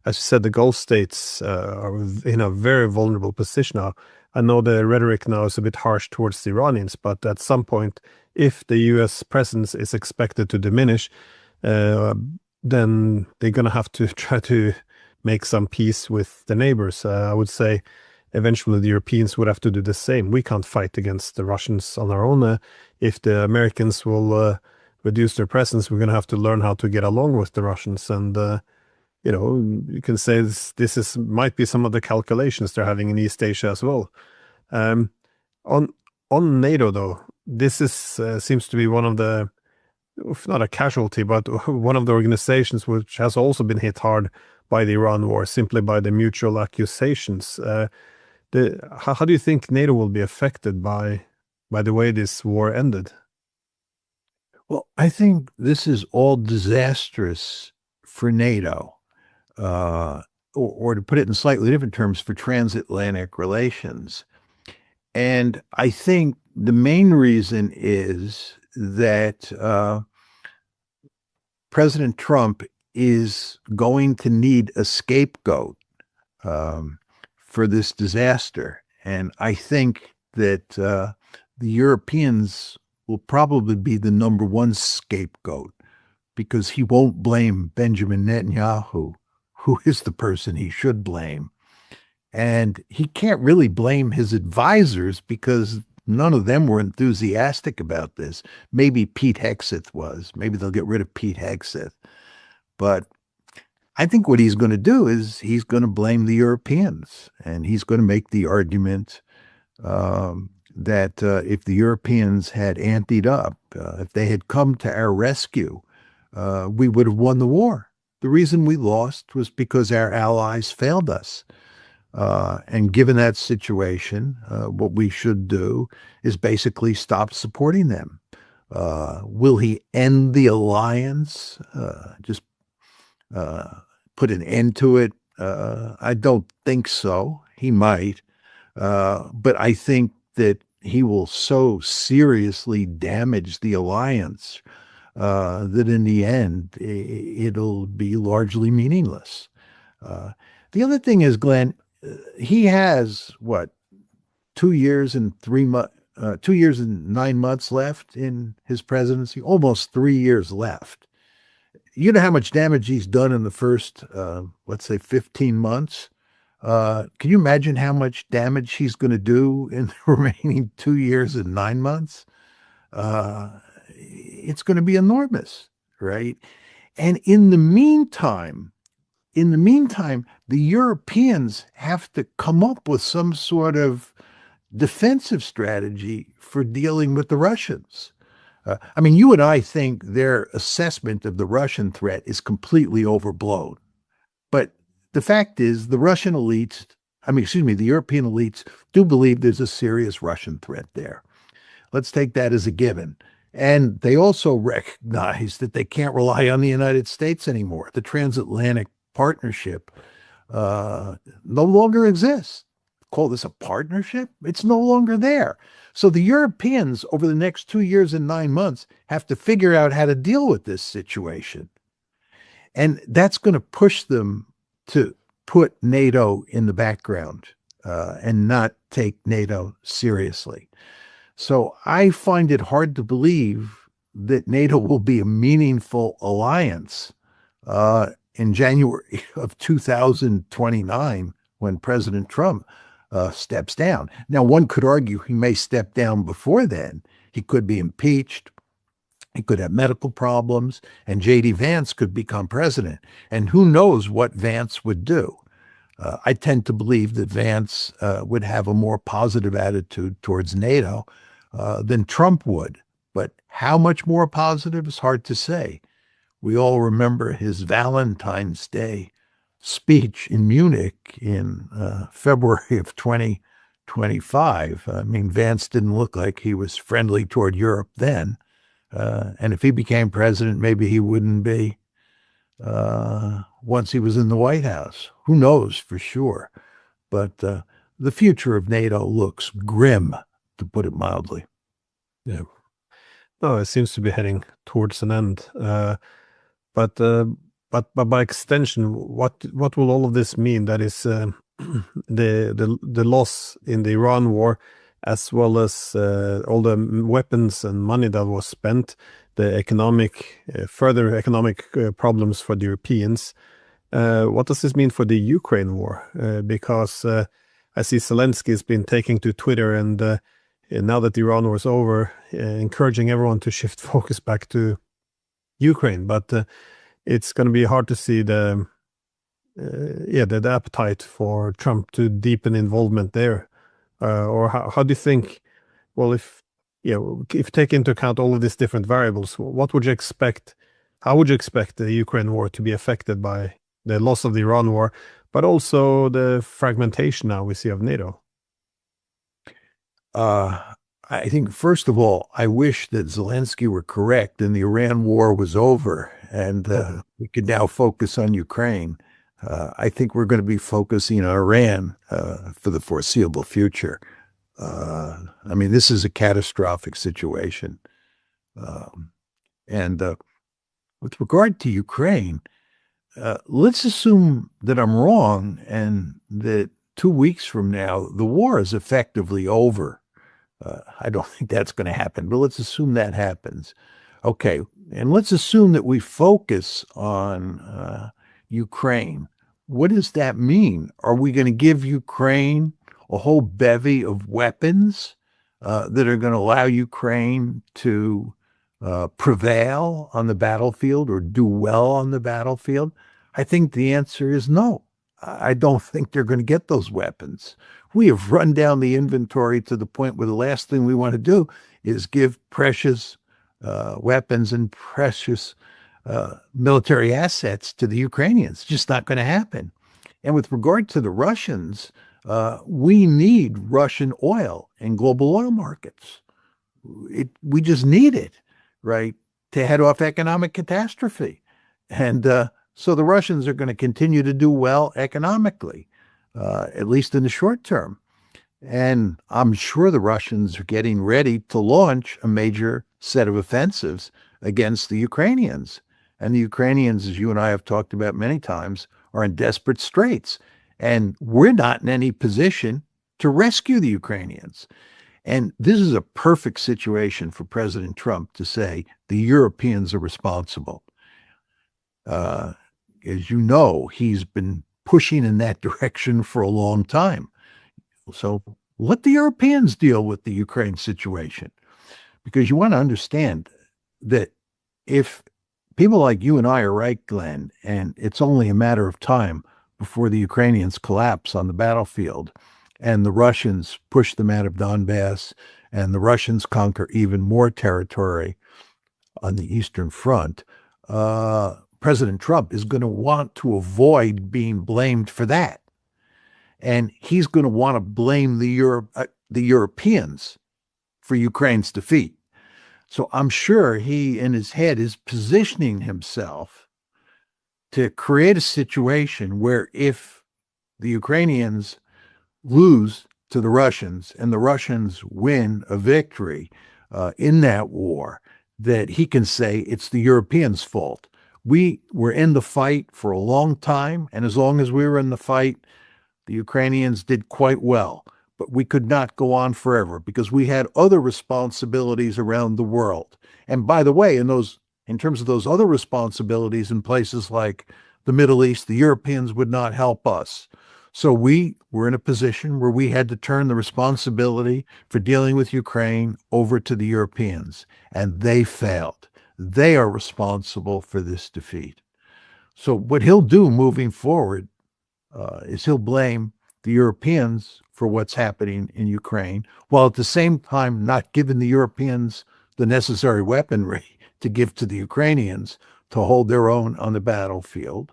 as you said, the Gulf states are in a very vulnerable position now. I know the rhetoric now is a bit harsh towards the Iranians, but at some point, if the U.S. presence is expected to diminish, then they're going to have to try to make some peace with the neighbors. I would say eventually the Europeans would have to do the same. We can't fight against the Russians on our own. If the Americans will reduce their presence, we're going to have to learn how to get along with the Russians. And you can say this is might be some of the calculations they're having in East Asia as well. Um, on on NATO though, this is seems to be one of the, if not a casualty, but one of the organizations which has also been hit hard by the Iran war, simply by the mutual accusations. How do you think NATO will be affected by the way this war ended? Well, I think this is all disastrous for NATO, or to put it in slightly different terms, for transatlantic relations. And I think the main reason is that President Trump is going to need a scapegoat um, for this disaster. And I think that the Europeans will probably be the number one scapegoat because he won't blame Benjamin Netanyahu, who is the person he should blame. And he can't really blame his advisors because none of them were enthusiastic about this. Maybe Pete Hegseth was. Maybe they'll get rid of Pete Hegseth. But I think what he's going to do is he's going to blame the Europeans, and he's going to make the argument that if the Europeans had anteed up, if they had come to our rescue, we would have won the war. The reason we lost was because our allies failed us. And given that situation, what we should do is basically stop supporting them. Will he end the alliance? Just put an end to it? I don't think so. He might. But I think that he will so seriously damage the alliance that in the end, it'll be largely meaningless. The other thing is, Glenn, he has what, 2 years and 9 months left in his presidency, almost 3 years left. You know how much damage he's done in the first, let's say, 15 months. Can you imagine how much damage he's going to do in the remaining 2 years and 9 months? It's going to be enormous, right? And in the meantime, the Europeans have to come up with some sort of defensive strategy for dealing with the Russians. I mean, you and I think their assessment of the Russian threat is completely overblown. But the fact is, the European elites do believe there's a serious Russian threat there. Let's take that as a given. And they also recognize that they can't rely on the United States anymore. The transatlantic partnership no longer exists. Call this a partnership? It's no longer there. So the Europeans, over the next 2 years and 9 months, have to figure out how to deal with this situation. And that's going to push them to put NATO in the background and not take NATO seriously. So I find it hard to believe that NATO will be a meaningful alliance in January of 2029 when President Trump steps down. Now, one could argue he may step down before then. He could be impeached. He could have medical problems, and J.D. Vance could become president. And who knows what Vance would do. I tend to believe that Vance would have a more positive attitude towards NATO than Trump would. But how much more positive is hard to say. We all remember his Valentine's Day speech in Munich in February of 2025. I mean, Vance didn't look like he was friendly toward Europe then. And if he became president, maybe he wouldn't be once he was in the White House. Who knows for sure? But the future of NATO looks grim, to put it mildly. Yeah. No, it seems to be heading towards an end. But by extension, what will all of this mean? That is the loss in the Iran war, as well as all the weapons and money that was spent, the further economic problems for the Europeans. What does this mean for the Ukraine war? Because I see Zelensky has been taking to Twitter, and now that the Iran war is over, encouraging everyone to shift focus back to Ukraine. But it's going to be hard to see the the appetite for Trump to deepen involvement there, or how do you think? Well, if you take into account all of these different variables, what would you expect? How would you expect the Ukraine war to be affected by the loss of the Iran war, but also the fragmentation now we see of NATO? I think, first of all, I wish that Zelensky were correct and the Iran war was over and we could now focus on Ukraine. I think we're going to be focusing on Iran for the foreseeable future. I mean, this is a catastrophic situation. And with regard to Ukraine, let's assume that I'm wrong and that 2 weeks from now, the war is effectively over. I don't think that's going to happen, but let's assume that happens. Okay, and let's assume that we focus on Ukraine. What does that mean? Are we going to give Ukraine a whole bevy of weapons that are going to allow Ukraine to prevail on the battlefield or do well on the battlefield? I think the answer is no. I don't think they're going to get those weapons. We have run down the inventory to the point where the last thing we want to do is give precious weapons and precious military assets to the Ukrainians. It's just not going to happen. And with regard to the Russians, we need Russian oil in global oil markets. We just need it, right, to head off economic catastrophe. And so the Russians are going to continue to do well economically, at least in the short term. And I'm sure the Russians are getting ready to launch a major set of offensives against the Ukrainians. And the Ukrainians, as you and I have talked about many times, are in desperate straits. And we're not in any position to rescue the Ukrainians. And this is a perfect situation for President Trump to say the Europeans are responsible. As you know, he's been pushing in that direction for a long time. So let the Europeans deal with the Ukraine situation, because you want to understand that if people like you and I are right, Glenn, and it's only a matter of time before the Ukrainians collapse on the battlefield and the Russians push them out of Donbass and the Russians conquer even more territory on the Eastern Front, President Trump is going to want to avoid being blamed for that. And he's going to want to blame the Europeans for Ukraine's defeat. So I'm sure he, in his head, is positioning himself to create a situation where if the Ukrainians lose to the Russians and the Russians win a victory in that war, that he can say it's the Europeans' fault. We were in the fight for a long time, and as long as we were in the fight, the Ukrainians did quite well. But we could not go on forever because we had other responsibilities around the world. And by the way, in terms of those other responsibilities in places like the Middle East, the Europeans would not help us. So we were in a position where we had to turn the responsibility for dealing with Ukraine over to the Europeans, and they failed. They are responsible for this defeat. So what he'll do moving forward is he'll blame the Europeans for what's happening in Ukraine, while at the same time not giving the Europeans the necessary weaponry to give to the Ukrainians to hold their own on the battlefield.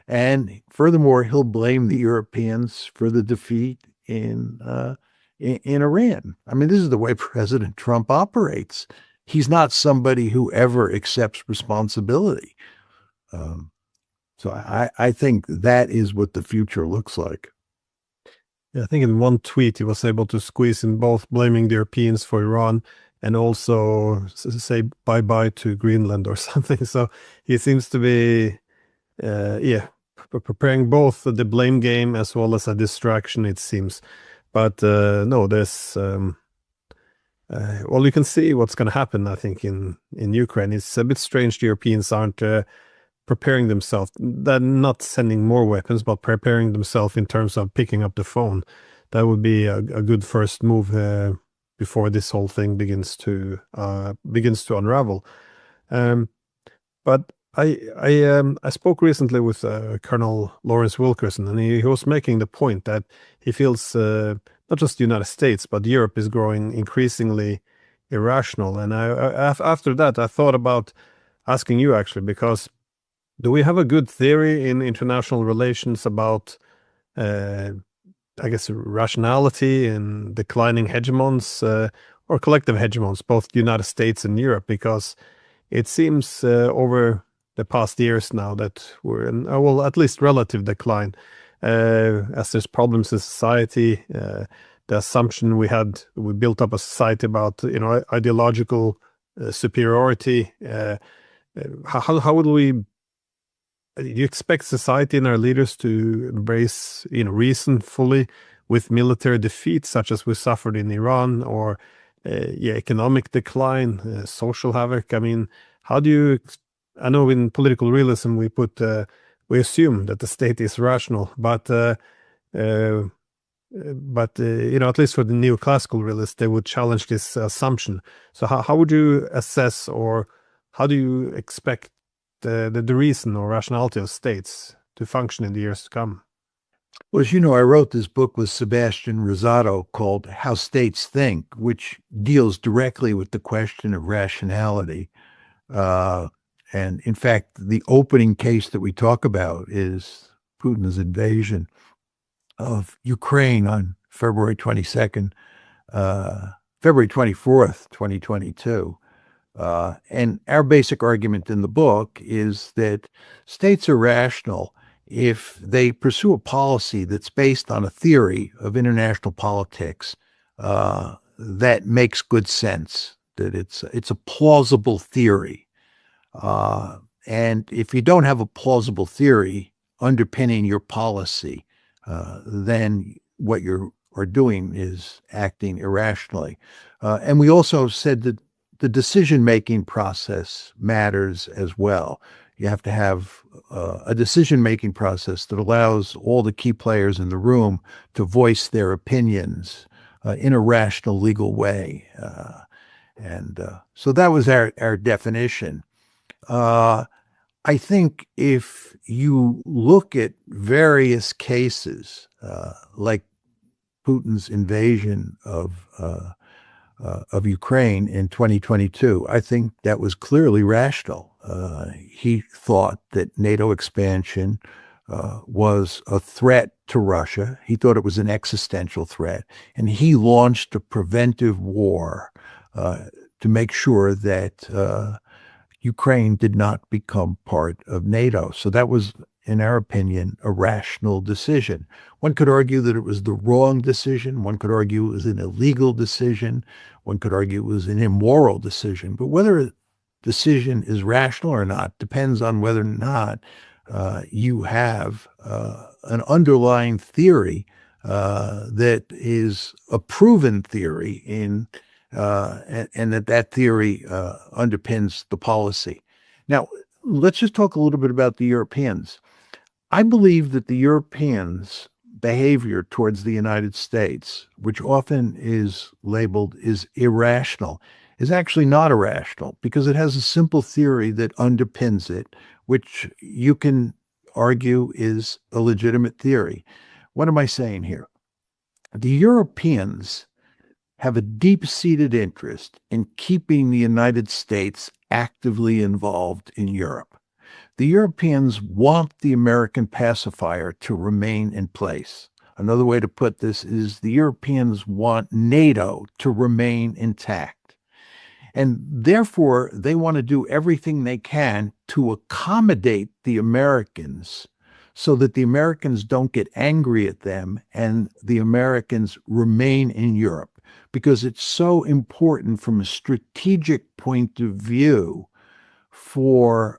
And furthermore, he'll blame the Europeans for the defeat in Iran. I mean, this is the way President Trump operates. He's not somebody who ever accepts responsibility. So I think that is what the future looks like. Yeah, I think in one tweet he was able to squeeze in both blaming the Europeans for Iran and also say bye-bye to Greenland or something. So he seems to be, preparing both the blame game as well as a distraction, it seems. But no, there's... well, you can see what's going to happen, I think, in Ukraine. It's a bit strange the Europeans aren't preparing themselves. They're not sending more weapons, but preparing themselves in terms of picking up the phone. That would be a good first move before this whole thing begins to unravel. But I spoke recently with Colonel Lawrence Wilkerson, and he was making the point that he feels not just the United States, but Europe is growing increasingly irrational. And after that, I thought about asking you actually, because do we have a good theory in international relations about, uh, I guess, rationality in declining hegemons or collective hegemons, both the United States and Europe? Because it seems over the past years now that we're in, well, at least relative decline, as there's problems in society. The assumption we built up a society about, ideological superiority. How would we? Do you expect society and our leaders to embrace, reason fully with military defeat, such as we suffered in Iran, or economic decline, social havoc? I mean, how do you? I know in political realism we assume that the state is rational, uh, at least for the neoclassical realists, they would challenge this assumption. So how would you assess, or how do you expect the reason or rationality of states to function in the years to come? Well, as you know, I wrote this book with Sebastian Rosado called How States Think, which deals directly with the question of rationality. And in fact, the opening case that we talk about is Putin's invasion of Ukraine on February 22nd, February 24th, 2022. And our basic argument in the book is that states are rational if they pursue a policy that's based on a theory of international politics that makes good sense, that it's a plausible theory. And if you don't have a plausible theory underpinning your policy, then what you are doing is acting irrationally. And we also said that the decision-making process matters as well. You have to have a decision-making process that allows all the key players in the room to voice their opinions in a rational, legal way. So that was our definition. I think if you look at various cases, like Putin's invasion of Ukraine in 2022, I think that was clearly rational. He thought that NATO expansion was a threat to Russia. He thought it was an existential threat, and he launched a preventive war to make sure that Ukraine did not become part of NATO. So that was, in our opinion, a rational decision. One could argue that it was the wrong decision. One could argue it was an illegal decision. One could argue it was an immoral decision. But whether a decision is rational or not depends on whether or not you have an underlying theory that is a proven theory and that theory underpins the policy. Now, let's just talk a little bit about the Europeans. I believe that the Europeans' behavior towards the United States, which often is labeled as irrational, is actually not irrational because it has a simple theory that underpins it, which you can argue is a legitimate theory. What am I saying here? The Europeans have a deep-seated interest in keeping the United States actively involved in Europe. The Europeans want the American pacifier to remain in place. Another way to put this is the Europeans want NATO to remain intact. And therefore, they want to do everything they can to accommodate the Americans so that the Americans don't get angry at them and the Americans remain in Europe, because it's so important from a strategic point of view for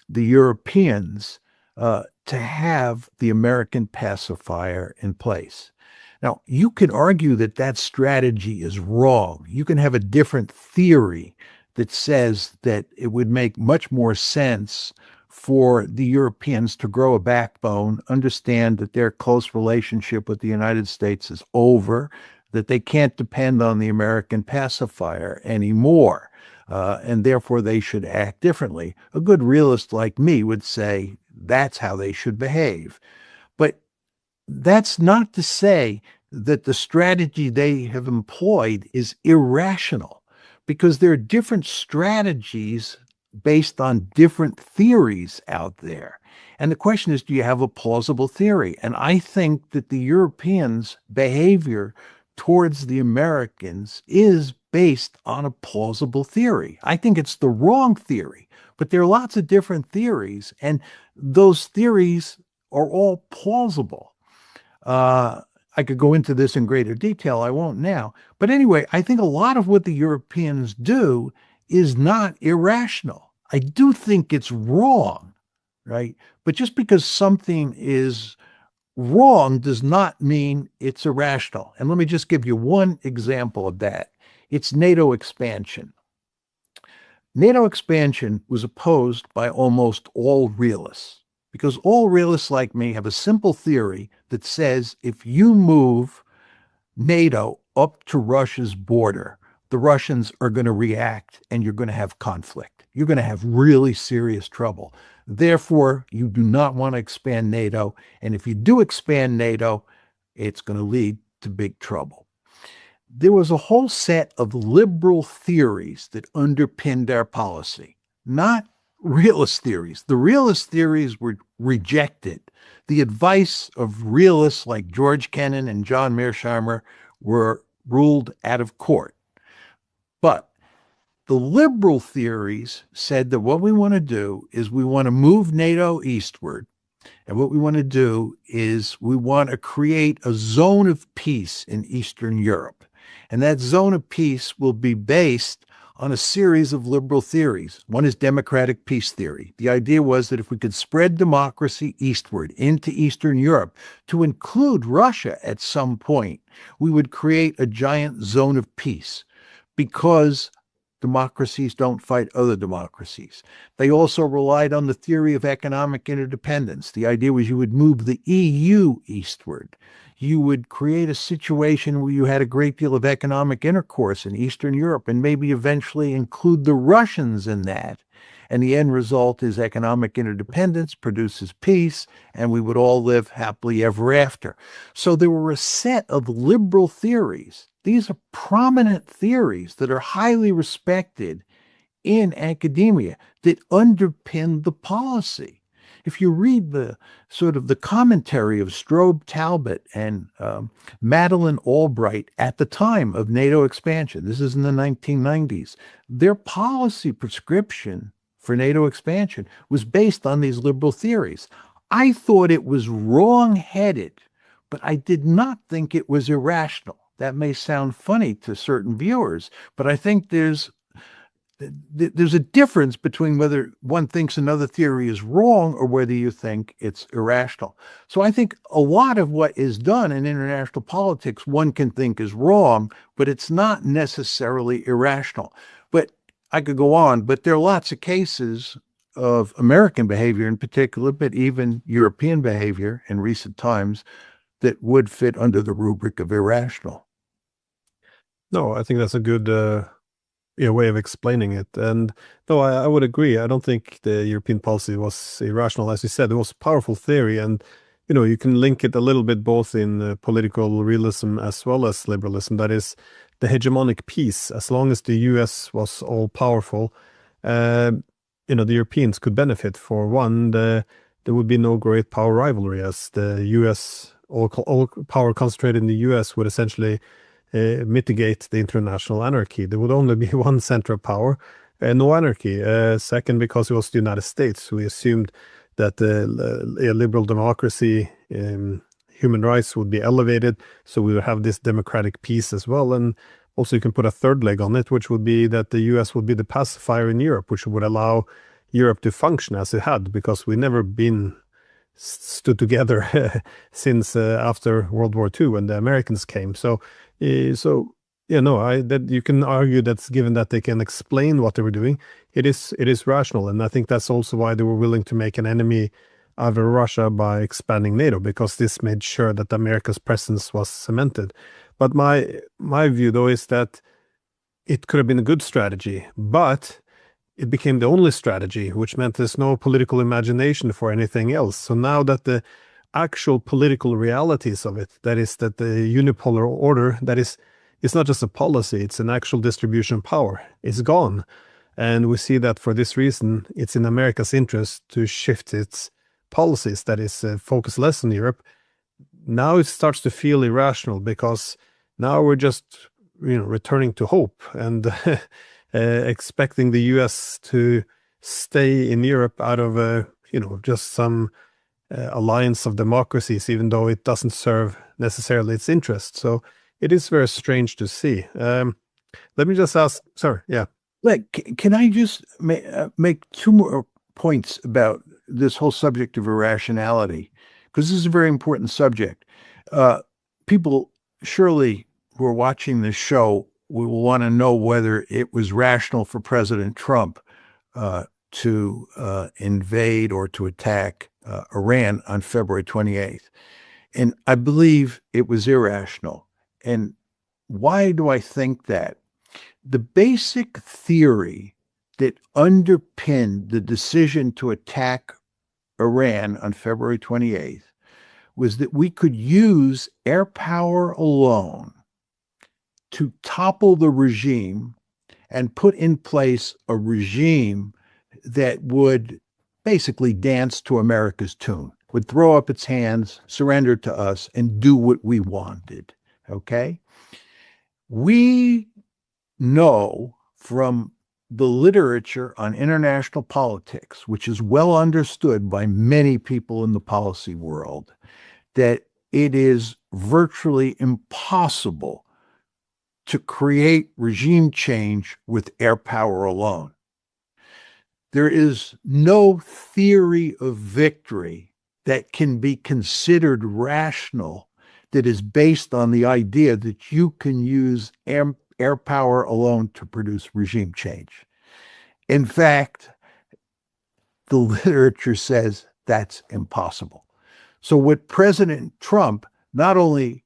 the Europeans to have the American pacifier in place. Now, you can argue that that strategy is wrong. You can have a different theory that says that it would make much more sense for the Europeans to grow a backbone, understand that their close relationship with the United States is over, that they can't depend on the American pacifier anymore. and therefore they should act differently. A good realist like me would say that's how they should behave. But that's not to say that the strategy they have employed is irrational, because there are different strategies based on different theories out there. And the question is, do you have a plausible theory? And I think that the Europeans' behavior towards the Americans is based on a plausible theory. I think it's the wrong theory, but there are lots of different theories, and those theories are all plausible. I could go into this in greater detail. I won't now. But anyway, I think a lot of what the Europeans do is not irrational. I do think it's wrong, right? But just because something is wrong does not mean it's irrational. And let me just give you one example of that. It's NATO expansion. NATO expansion was opposed by almost all realists, because all realists like me have a simple theory that says if you move NATO up to Russia's border, the Russians are going to react and you're going to have conflict. You're going to have really serious trouble. Therefore, you do not want to expand NATO. And if you do expand NATO, it's going to lead to big trouble. There was a whole set of liberal theories that underpinned our policy, not realist theories. The realist theories were rejected. The advice of realists like George Kennan and John Mearsheimer were ruled out of court. But the liberal theories said that what we want to do is we want to move NATO eastward. And what we want to do is we want to create a zone of peace in Eastern Europe. And that zone of peace will be based on a series of liberal theories. One is democratic peace theory. The idea was that if we could spread democracy eastward into Eastern Europe to include Russia at some point, we would create a giant zone of peace, because democracies don't fight other democracies. They also relied on the theory of economic interdependence. The idea was you would move the EU eastward. You would create a situation where you had a great deal of economic intercourse in Eastern Europe and maybe eventually include the Russians in that. And the end result is economic interdependence produces peace, and we would all live happily ever after. So there were a set of liberal theories. These are prominent theories that are highly respected in academia that underpin the policy. If you read the sort of the commentary of Strobe Talbot and Madeleine Albright at the time of NATO expansion, this is in the 1990s, their policy prescription for NATO expansion was based on these liberal theories. I thought it was wrong-headed, but I did not think it was irrational. That may sound funny to certain viewers, but I think there's a difference between whether one thinks another theory is wrong or whether you think it's irrational. So I think a lot of what is done in international politics, one can think is wrong, but it's not necessarily irrational. But I could go on, but there are lots of cases of American behavior in particular, but even European behavior in recent times that would fit under the rubric of irrational. No, I think that's a good way of explaining it. And no, I would agree. I don't think the European policy was irrational. As you said, it was a powerful theory, and you can link it a little bit both in political realism as well as liberalism. That is, the hegemonic peace. As long as the U.S. was all powerful, the Europeans could benefit. For one, there would be no great power rivalry, as the U.S. all power concentrated in the U.S. would essentially mitigate the international anarchy. There would only be one center of power, no anarchy. Second, because it was the United States, we assumed that a liberal democracy, human rights would be elevated, so we would have this democratic peace as well. And also you can put a third leg on it, which would be that the US would be the pacifier in Europe, which would allow Europe to function as it had, because we never been stood together since after World War II when the Americans came. So that you can argue that given that they can explain what they were doing, it is rational, and I think that's also why they were willing to make an enemy out of Russia by expanding NATO, because this made sure that America's presence was cemented. But my view though is that it could have been a good strategy, but it became the only strategy, which meant there's no political imagination for anything else. So now that the actual political realities of it, that is that the unipolar order, that is, it's not just a policy, it's an actual distribution of power, is gone. And we see that for this reason, it's in America's interest to shift its policies, that is, focus less on Europe. Now it starts to feel irrational because now we're just, returning to hope and expecting the US to stay in Europe out of, just some alliance of democracies, even though it doesn't serve necessarily its interests. So it is very strange to see. Let me just ask, sorry, yeah. Can I just make two more points about this whole subject of irrationality? Because this is a very important subject. People surely who are watching this show will want to know whether it was rational for President Trump to invade or to attack Iran on February 28th. And I believe it was irrational. And why do I think that? The basic theory that underpinned the decision to attack Iran on February 28th was that we could use air power alone to topple the regime and put in place a regime that would basically dance to America's tune, would throw up its hands, surrender to us, and do what we wanted. Okay? We know from the literature on international politics, which is well understood by many people in the policy world, that it is virtually impossible to create regime change with air power alone. There is no theory of victory that can be considered rational that is based on the idea that you can use air power alone to produce regime change. In fact, the literature says that's impossible. So what President Trump did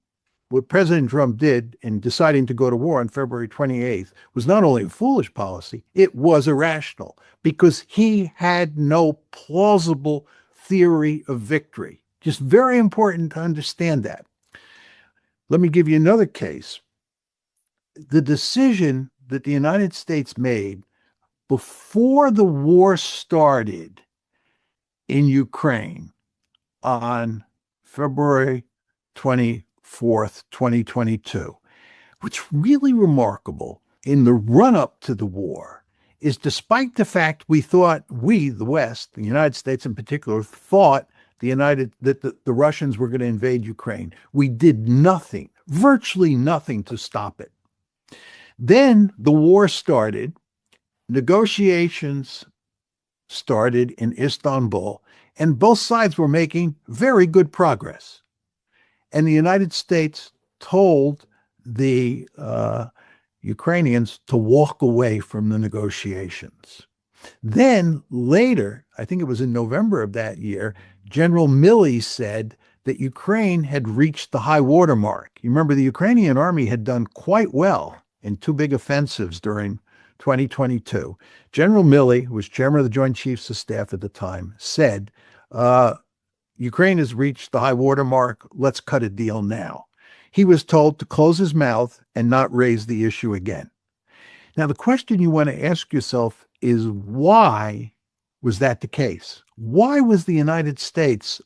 in deciding to go to war on February 28th was not only a foolish policy, it was irrational because he had no plausible theory of victory. Just very important to understand that. Let me give you another case. The decision that the United States made before the war started in Ukraine on February 24th, 2022, what's really remarkable in the run-up to the war is despite the fact we, the West, the United States in particular, thought that the Russians were going to invade Ukraine, we did nothing, virtually nothing to stop it. Then the war started, negotiations started in Istanbul, and both sides were making very good progress. And the United States told the Ukrainians to walk away from the negotiations. Then later, I think it was in November of that year, General Milley said that Ukraine had reached the high water mark. You remember the Ukrainian army had done quite well in two big offensives during 2022. General Milley, who was chairman of the Joint Chiefs of Staff at the time, said, Ukraine has reached the high water mark. Let's cut a deal now. He was told to close his mouth and not raise the issue again. Now, the question you want to ask yourself is, why was that the case? Why was the United States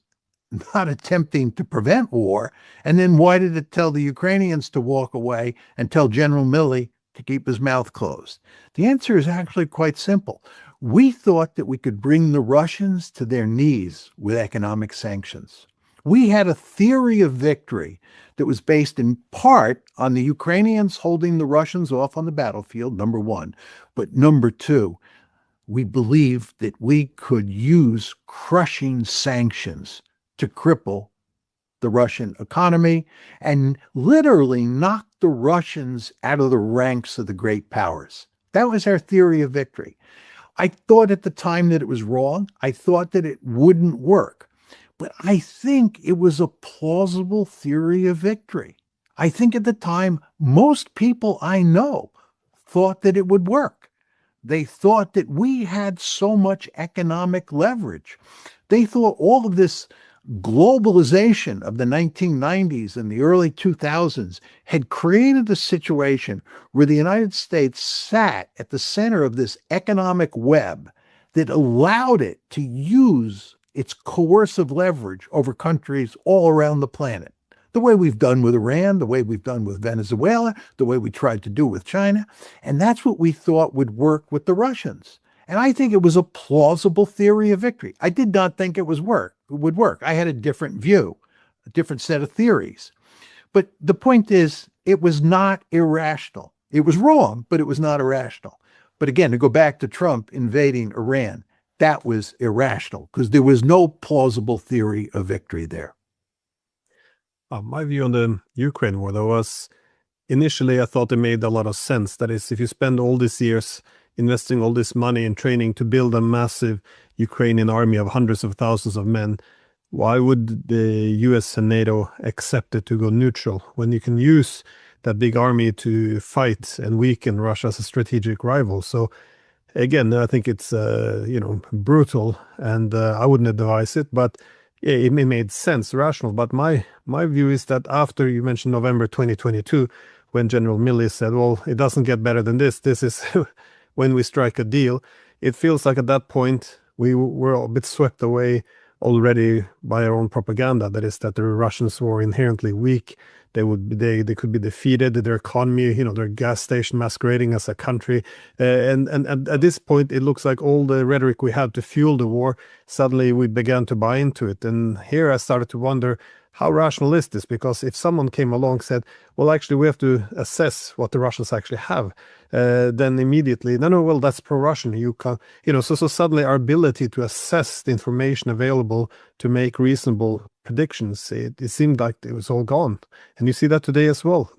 not attempting to prevent war? And then why did it tell the Ukrainians to walk away and tell General Milley to keep his mouth closed? The answer is actually quite simple. We thought that we could bring the Russians to their knees with economic sanctions. We had a theory of victory that was based in part on the Ukrainians holding the Russians off on the battlefield, number one. But number two, we believed that we could use crushing sanctions to cripple the Russian economy and literally knock the Russians out of the ranks of the great powers. That was our theory of victory. I thought at the time that it was wrong. I thought that it wouldn't work. But I think it was a plausible theory of victory. I think at the time, most people I know thought that it would work. They thought that we had so much economic leverage. They thought all of this globalization of the 1990s and the early 2000s had created a situation where the United States sat at the center of this economic web that allowed it to use its coercive leverage over countries all around the planet. The way we've done with Iran, the way we've done with Venezuela, the way we tried to do with China. And that's what we thought would work with the Russians. And I think it was a plausible theory of victory. I did not think it would work. I had a different view, a different set of theories. But the point is, it was not irrational. It was wrong, but it was not irrational. But again, to go back to Trump invading Iran, that was irrational because there was no plausible theory of victory there. My view on the Ukraine war, though, was initially I thought it made a lot of sense. That is, if you spend all these years investing all this money in training to build a massive Ukrainian army of hundreds of thousands of men, why would the US and NATO accept it to go neutral when you can use that big army to fight and weaken Russia as a strategic rival? So again, I think it's brutal, and I wouldn't advise it, but yeah, it made sense, rational. But my view is that after you mentioned November 2022, when General Milley said, well, it doesn't get better than this is when we strike a deal, it feels like at that point we were a bit swept away already by our own propaganda. That is, that the Russians were inherently weak. They could be defeated. Their economy, their gas station masquerading as a country, and at this point, it looks like all the rhetoric we had to fuel the war, suddenly we began to buy into it. And here I started to wonder, how rational is this? Because if someone came along and said, well, actually, we have to assess what the Russians actually have, then immediately, no, well, that's pro-Russian. You can, so suddenly our ability to assess the information available to make reasonable predictions, it seemed like it was all gone. And you see that today as well.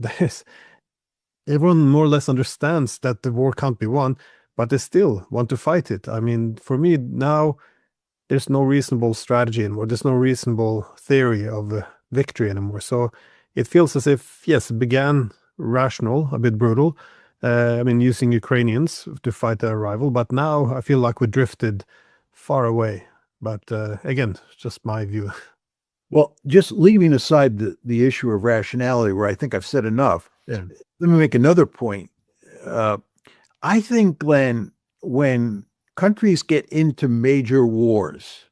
Everyone more or less understands that the war can't be won, but they still want to fight it. I mean, for me now, there's no reasonable strategy anymore. There's no reasonable theory of victory anymore. So it feels as if, yes, it began rational, a bit brutal. Using Ukrainians to fight their rival. But now I feel like we drifted far away. But again, just my view. Well, just leaving aside the issue of rationality, where I think I've said enough, Yeah. let me make another point. I think, Glenn, when countries get into major wars,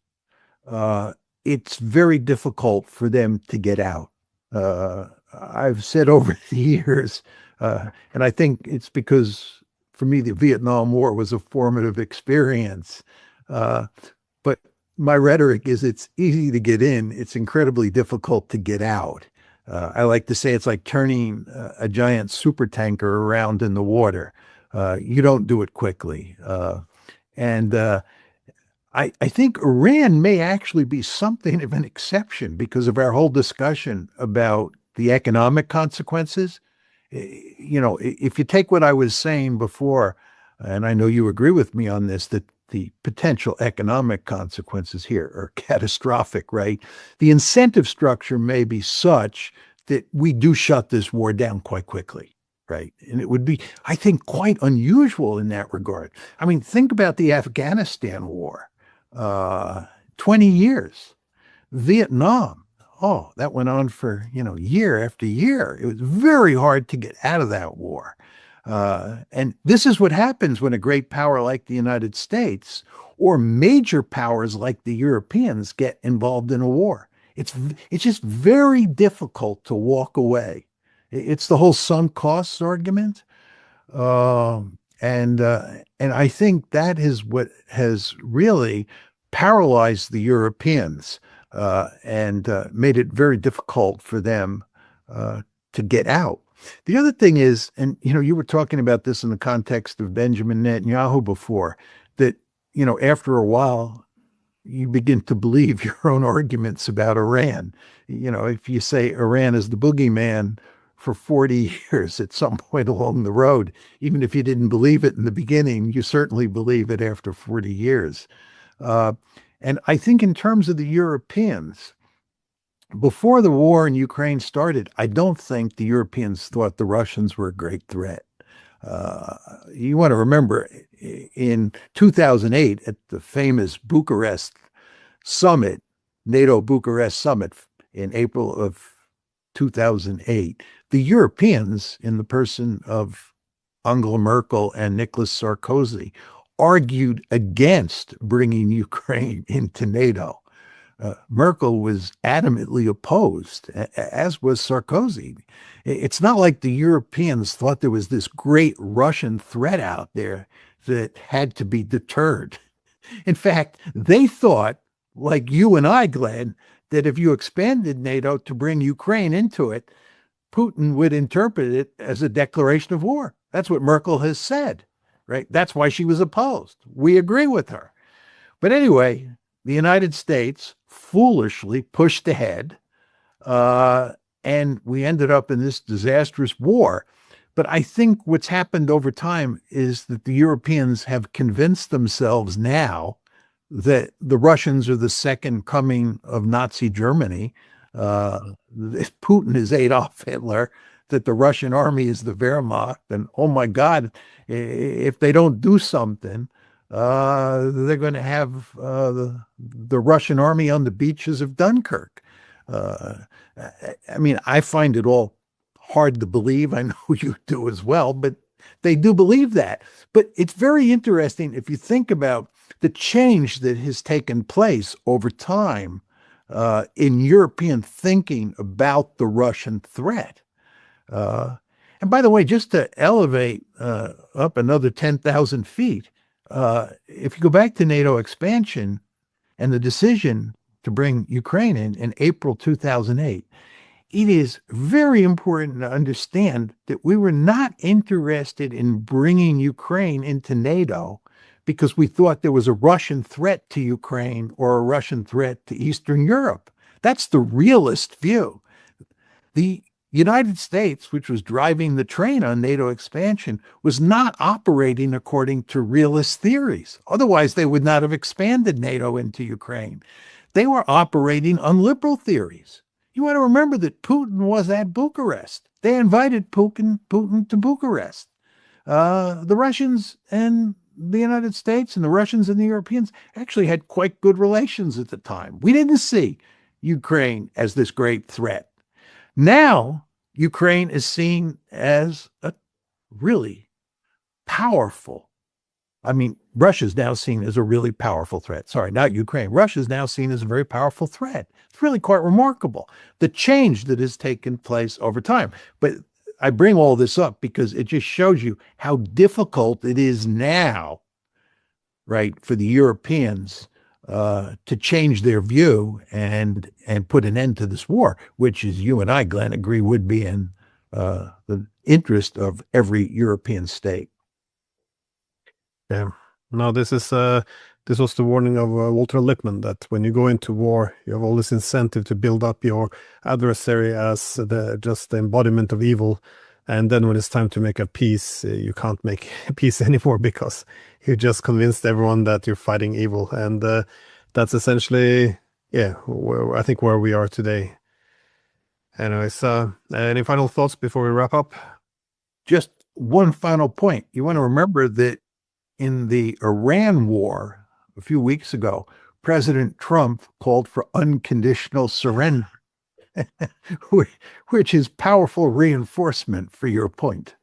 it's very difficult for them to get out. I've said over the years, and I think it's because for me, the Vietnam War was a formative experience. But my rhetoric is it's easy to get in. It's incredibly difficult to get out. I like to say it's like turning a giant super tanker around in the water. You don't do it quickly. I think Iran may actually be something of an exception because of our whole discussion about the economic consequences. If you take what I was saying before, and I know you agree with me on this, that the potential economic consequences here are catastrophic, right? The incentive structure may be such that we do shut this war down quite quickly, right? And it would be, I think, quite unusual in that regard. I mean, think about the Afghanistan war. 20 years. Vietnam, that went on for, year after year. It was very hard to get out of that war. And this is what happens when a great power like the United States or major powers like the Europeans get involved in a war. It's just very difficult to walk away. It's the whole sunk costs argument. And I think that is what has really paralyzed the Europeans and made it very difficult for them to get out. The other thing is, and you were talking about this in the context of Benjamin Netanyahu before, that after a while you begin to believe your own arguments about Iran. If you say Iran is the boogeyman for 40 years at some point along the road, even if you didn't believe it in the beginning, you certainly believe it after 40 years. And I think in terms of the Europeans, before the war in Ukraine started, I don't think the Europeans thought the Russians were a great threat. You want to remember in 2008 at the famous Bucharest summit, NATO Bucharest summit in April of 2008, the Europeans, in the person of Angela Merkel and Nicolas Sarkozy, argued against bringing Ukraine into NATO. Merkel was adamantly opposed, as was Sarkozy. It's not like the Europeans thought there was this great Russian threat out there that had to be deterred. In fact, they thought, like you and I, Glenn, that if you expanded NATO to bring Ukraine into it, Putin would interpret it as a declaration of war. That's what Merkel has said, right? That's why she was opposed. We agree with her. But anyway, the United States foolishly pushed ahead, and we ended up in this disastrous war. But I think what's happened over time is that the Europeans have convinced themselves now that the Russians are the second coming of Nazi Germany. Putin is Adolf Hitler, that the Russian army is the Wehrmacht. And oh my God, if they don't do something, they're going to have the Russian army on the beaches of Dunkirk. I mean, I find it all hard to believe. I know you do as well, but they do believe that. But it's very interesting if you think about the change that has taken place over time in European thinking about the Russian threat. And by the way, just to elevate up another 10,000 feet, if you go back to NATO expansion and the decision to bring Ukraine in April 2008, it is very important to understand that we were not interested in bringing Ukraine into NATO because we thought there was a Russian threat to Ukraine or a Russian threat to Eastern Europe. That's the realist view. The United States, which was driving the train on NATO expansion, was not operating according to realist theories. Otherwise, they would not have expanded NATO into Ukraine. They were operating on liberal theories. You want to remember that Putin was at Bucharest. They invited Putin to Bucharest. The Russians and the United States and the Russians and the Europeans actually had quite good relations at the time. We didn't see Ukraine as this great threat. Now, Ukraine is seen as a really powerful, Russia's now seen as a really powerful threat. Sorry, not Ukraine. Russia's now seen as a very powerful threat. It's really quite remarkable, the change that has taken place over time. But I bring all this up because it just shows you how difficult it is now, right, for the Europeans to change their view and put an end to this war, which, as you and I, Glenn, agree would be in the interest of every European state. Yeah. No, this was the warning of Walter Lippmann, that when you go into war, you have all this incentive to build up your adversary as just the embodiment of evil. And then when it's time to make a peace, you can't make peace anymore because you just convinced everyone that you're fighting evil. And that's essentially, I think where we are today. Anyways, any final thoughts before we wrap up? Just one final point. You want to remember that in the Iran war a few weeks ago, President Trump called for unconditional surrender, which is powerful reinforcement for your point.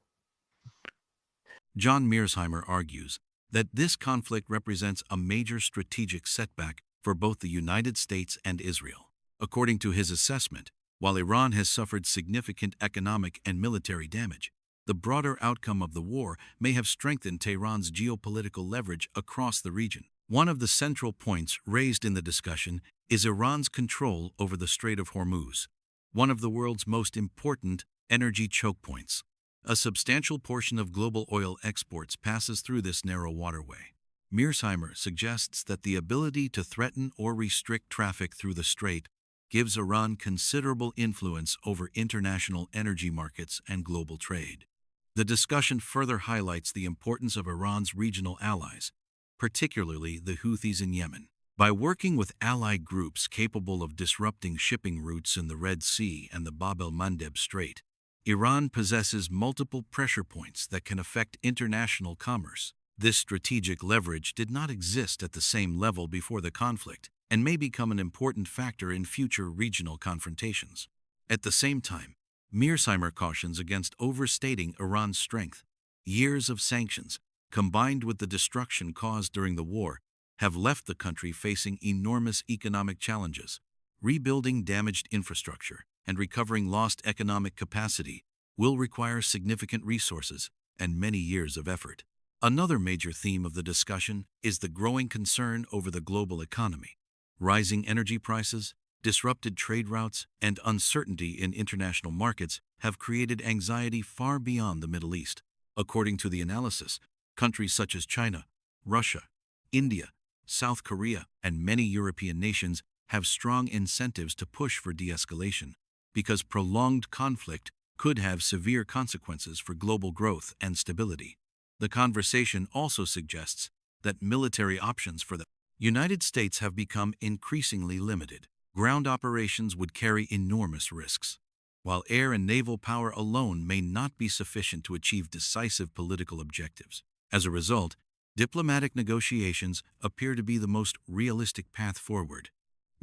John Mearsheimer argues that this conflict represents a major strategic setback for both the United States and Israel. According to his assessment, while Iran has suffered significant economic and military damage, the broader outcome of the war may have strengthened Tehran's geopolitical leverage across the region. One of the central points raised in the discussion is Iran's control over the Strait of Hormuz, one of the world's most important energy choke points. A substantial portion of global oil exports passes through this narrow waterway. Mearsheimer suggests that the ability to threaten or restrict traffic through the strait gives Iran considerable influence over international energy markets and global trade. The discussion further highlights the importance of Iran's regional allies, particularly the Houthis in Yemen. By working with allied groups capable of disrupting shipping routes in the Red Sea and the Bab el-Mandeb Strait, Iran possesses multiple pressure points that can affect international commerce. This strategic leverage did not exist at the same level before the conflict and may become an important factor in future regional confrontations. At the same time, Mearsheimer cautions against overstating Iran's strength. Years of sanctions, combined with the destruction caused during the war, have left the country facing enormous economic challenges. Rebuilding damaged infrastructure and recovering lost economic capacity will require significant resources and many years of effort. Another major theme of the discussion is the growing concern over the global economy. Rising energy prices, disrupted trade routes, and uncertainty in international markets have created anxiety far beyond the Middle East. According to the analysis, countries such as China, Russia, India, South Korea, and many European nations have strong incentives to push for de-escalation, because prolonged conflict could have severe consequences for global growth and stability. The conversation also suggests that military options for the United States have become increasingly limited. Ground operations would carry enormous risks, while air and naval power alone may not be sufficient to achieve decisive political objectives. As a result, diplomatic negotiations appear to be the most realistic path forward.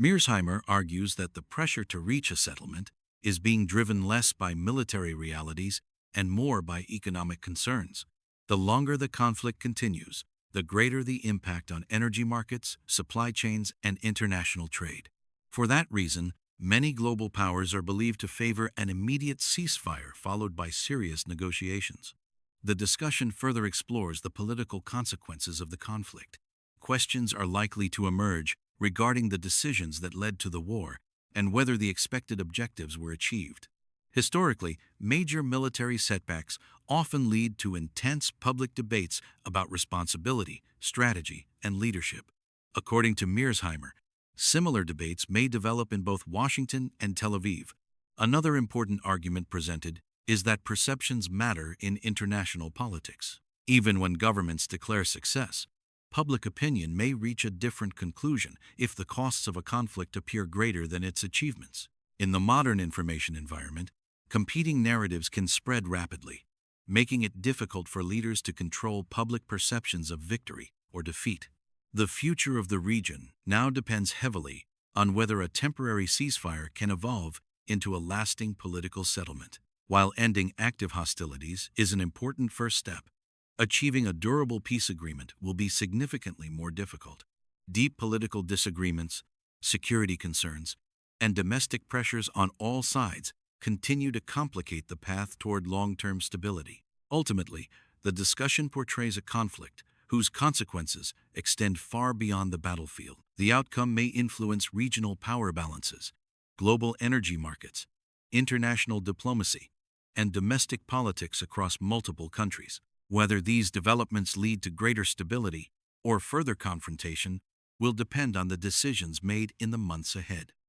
Mearsheimer argues that the pressure to reach a settlement is being driven less by military realities and more by economic concerns. The longer the conflict continues, the greater the impact on energy markets, supply chains, and international trade. For that reason, many global powers are believed to favor an immediate ceasefire followed by serious negotiations. The discussion further explores the political consequences of the conflict. Questions are likely to emerge regarding the decisions that led to the war and whether the expected objectives were achieved. Historically, major military setbacks often lead to intense public debates about responsibility, strategy, and leadership. According to Mearsheimer, similar debates may develop in both Washington and Tel Aviv. Another important argument presented is that perceptions matter in international politics. Even when governments declare success, public opinion may reach a different conclusion if the costs of a conflict appear greater than its achievements. In the modern information environment, competing narratives can spread rapidly, making it difficult for leaders to control public perceptions of victory or defeat. The future of the region now depends heavily on whether a temporary ceasefire can evolve into a lasting political settlement. While ending active hostilities is an important first step, achieving a durable peace agreement will be significantly more difficult. Deep political disagreements, security concerns, and domestic pressures on all sides continue to complicate the path toward long-term stability. Ultimately, the discussion portrays a conflict whose consequences extend far beyond the battlefield. The outcome may influence regional power balances, global energy markets, international diplomacy, and domestic politics across multiple countries. Whether these developments lead to greater stability or further confrontation will depend on the decisions made in the months ahead.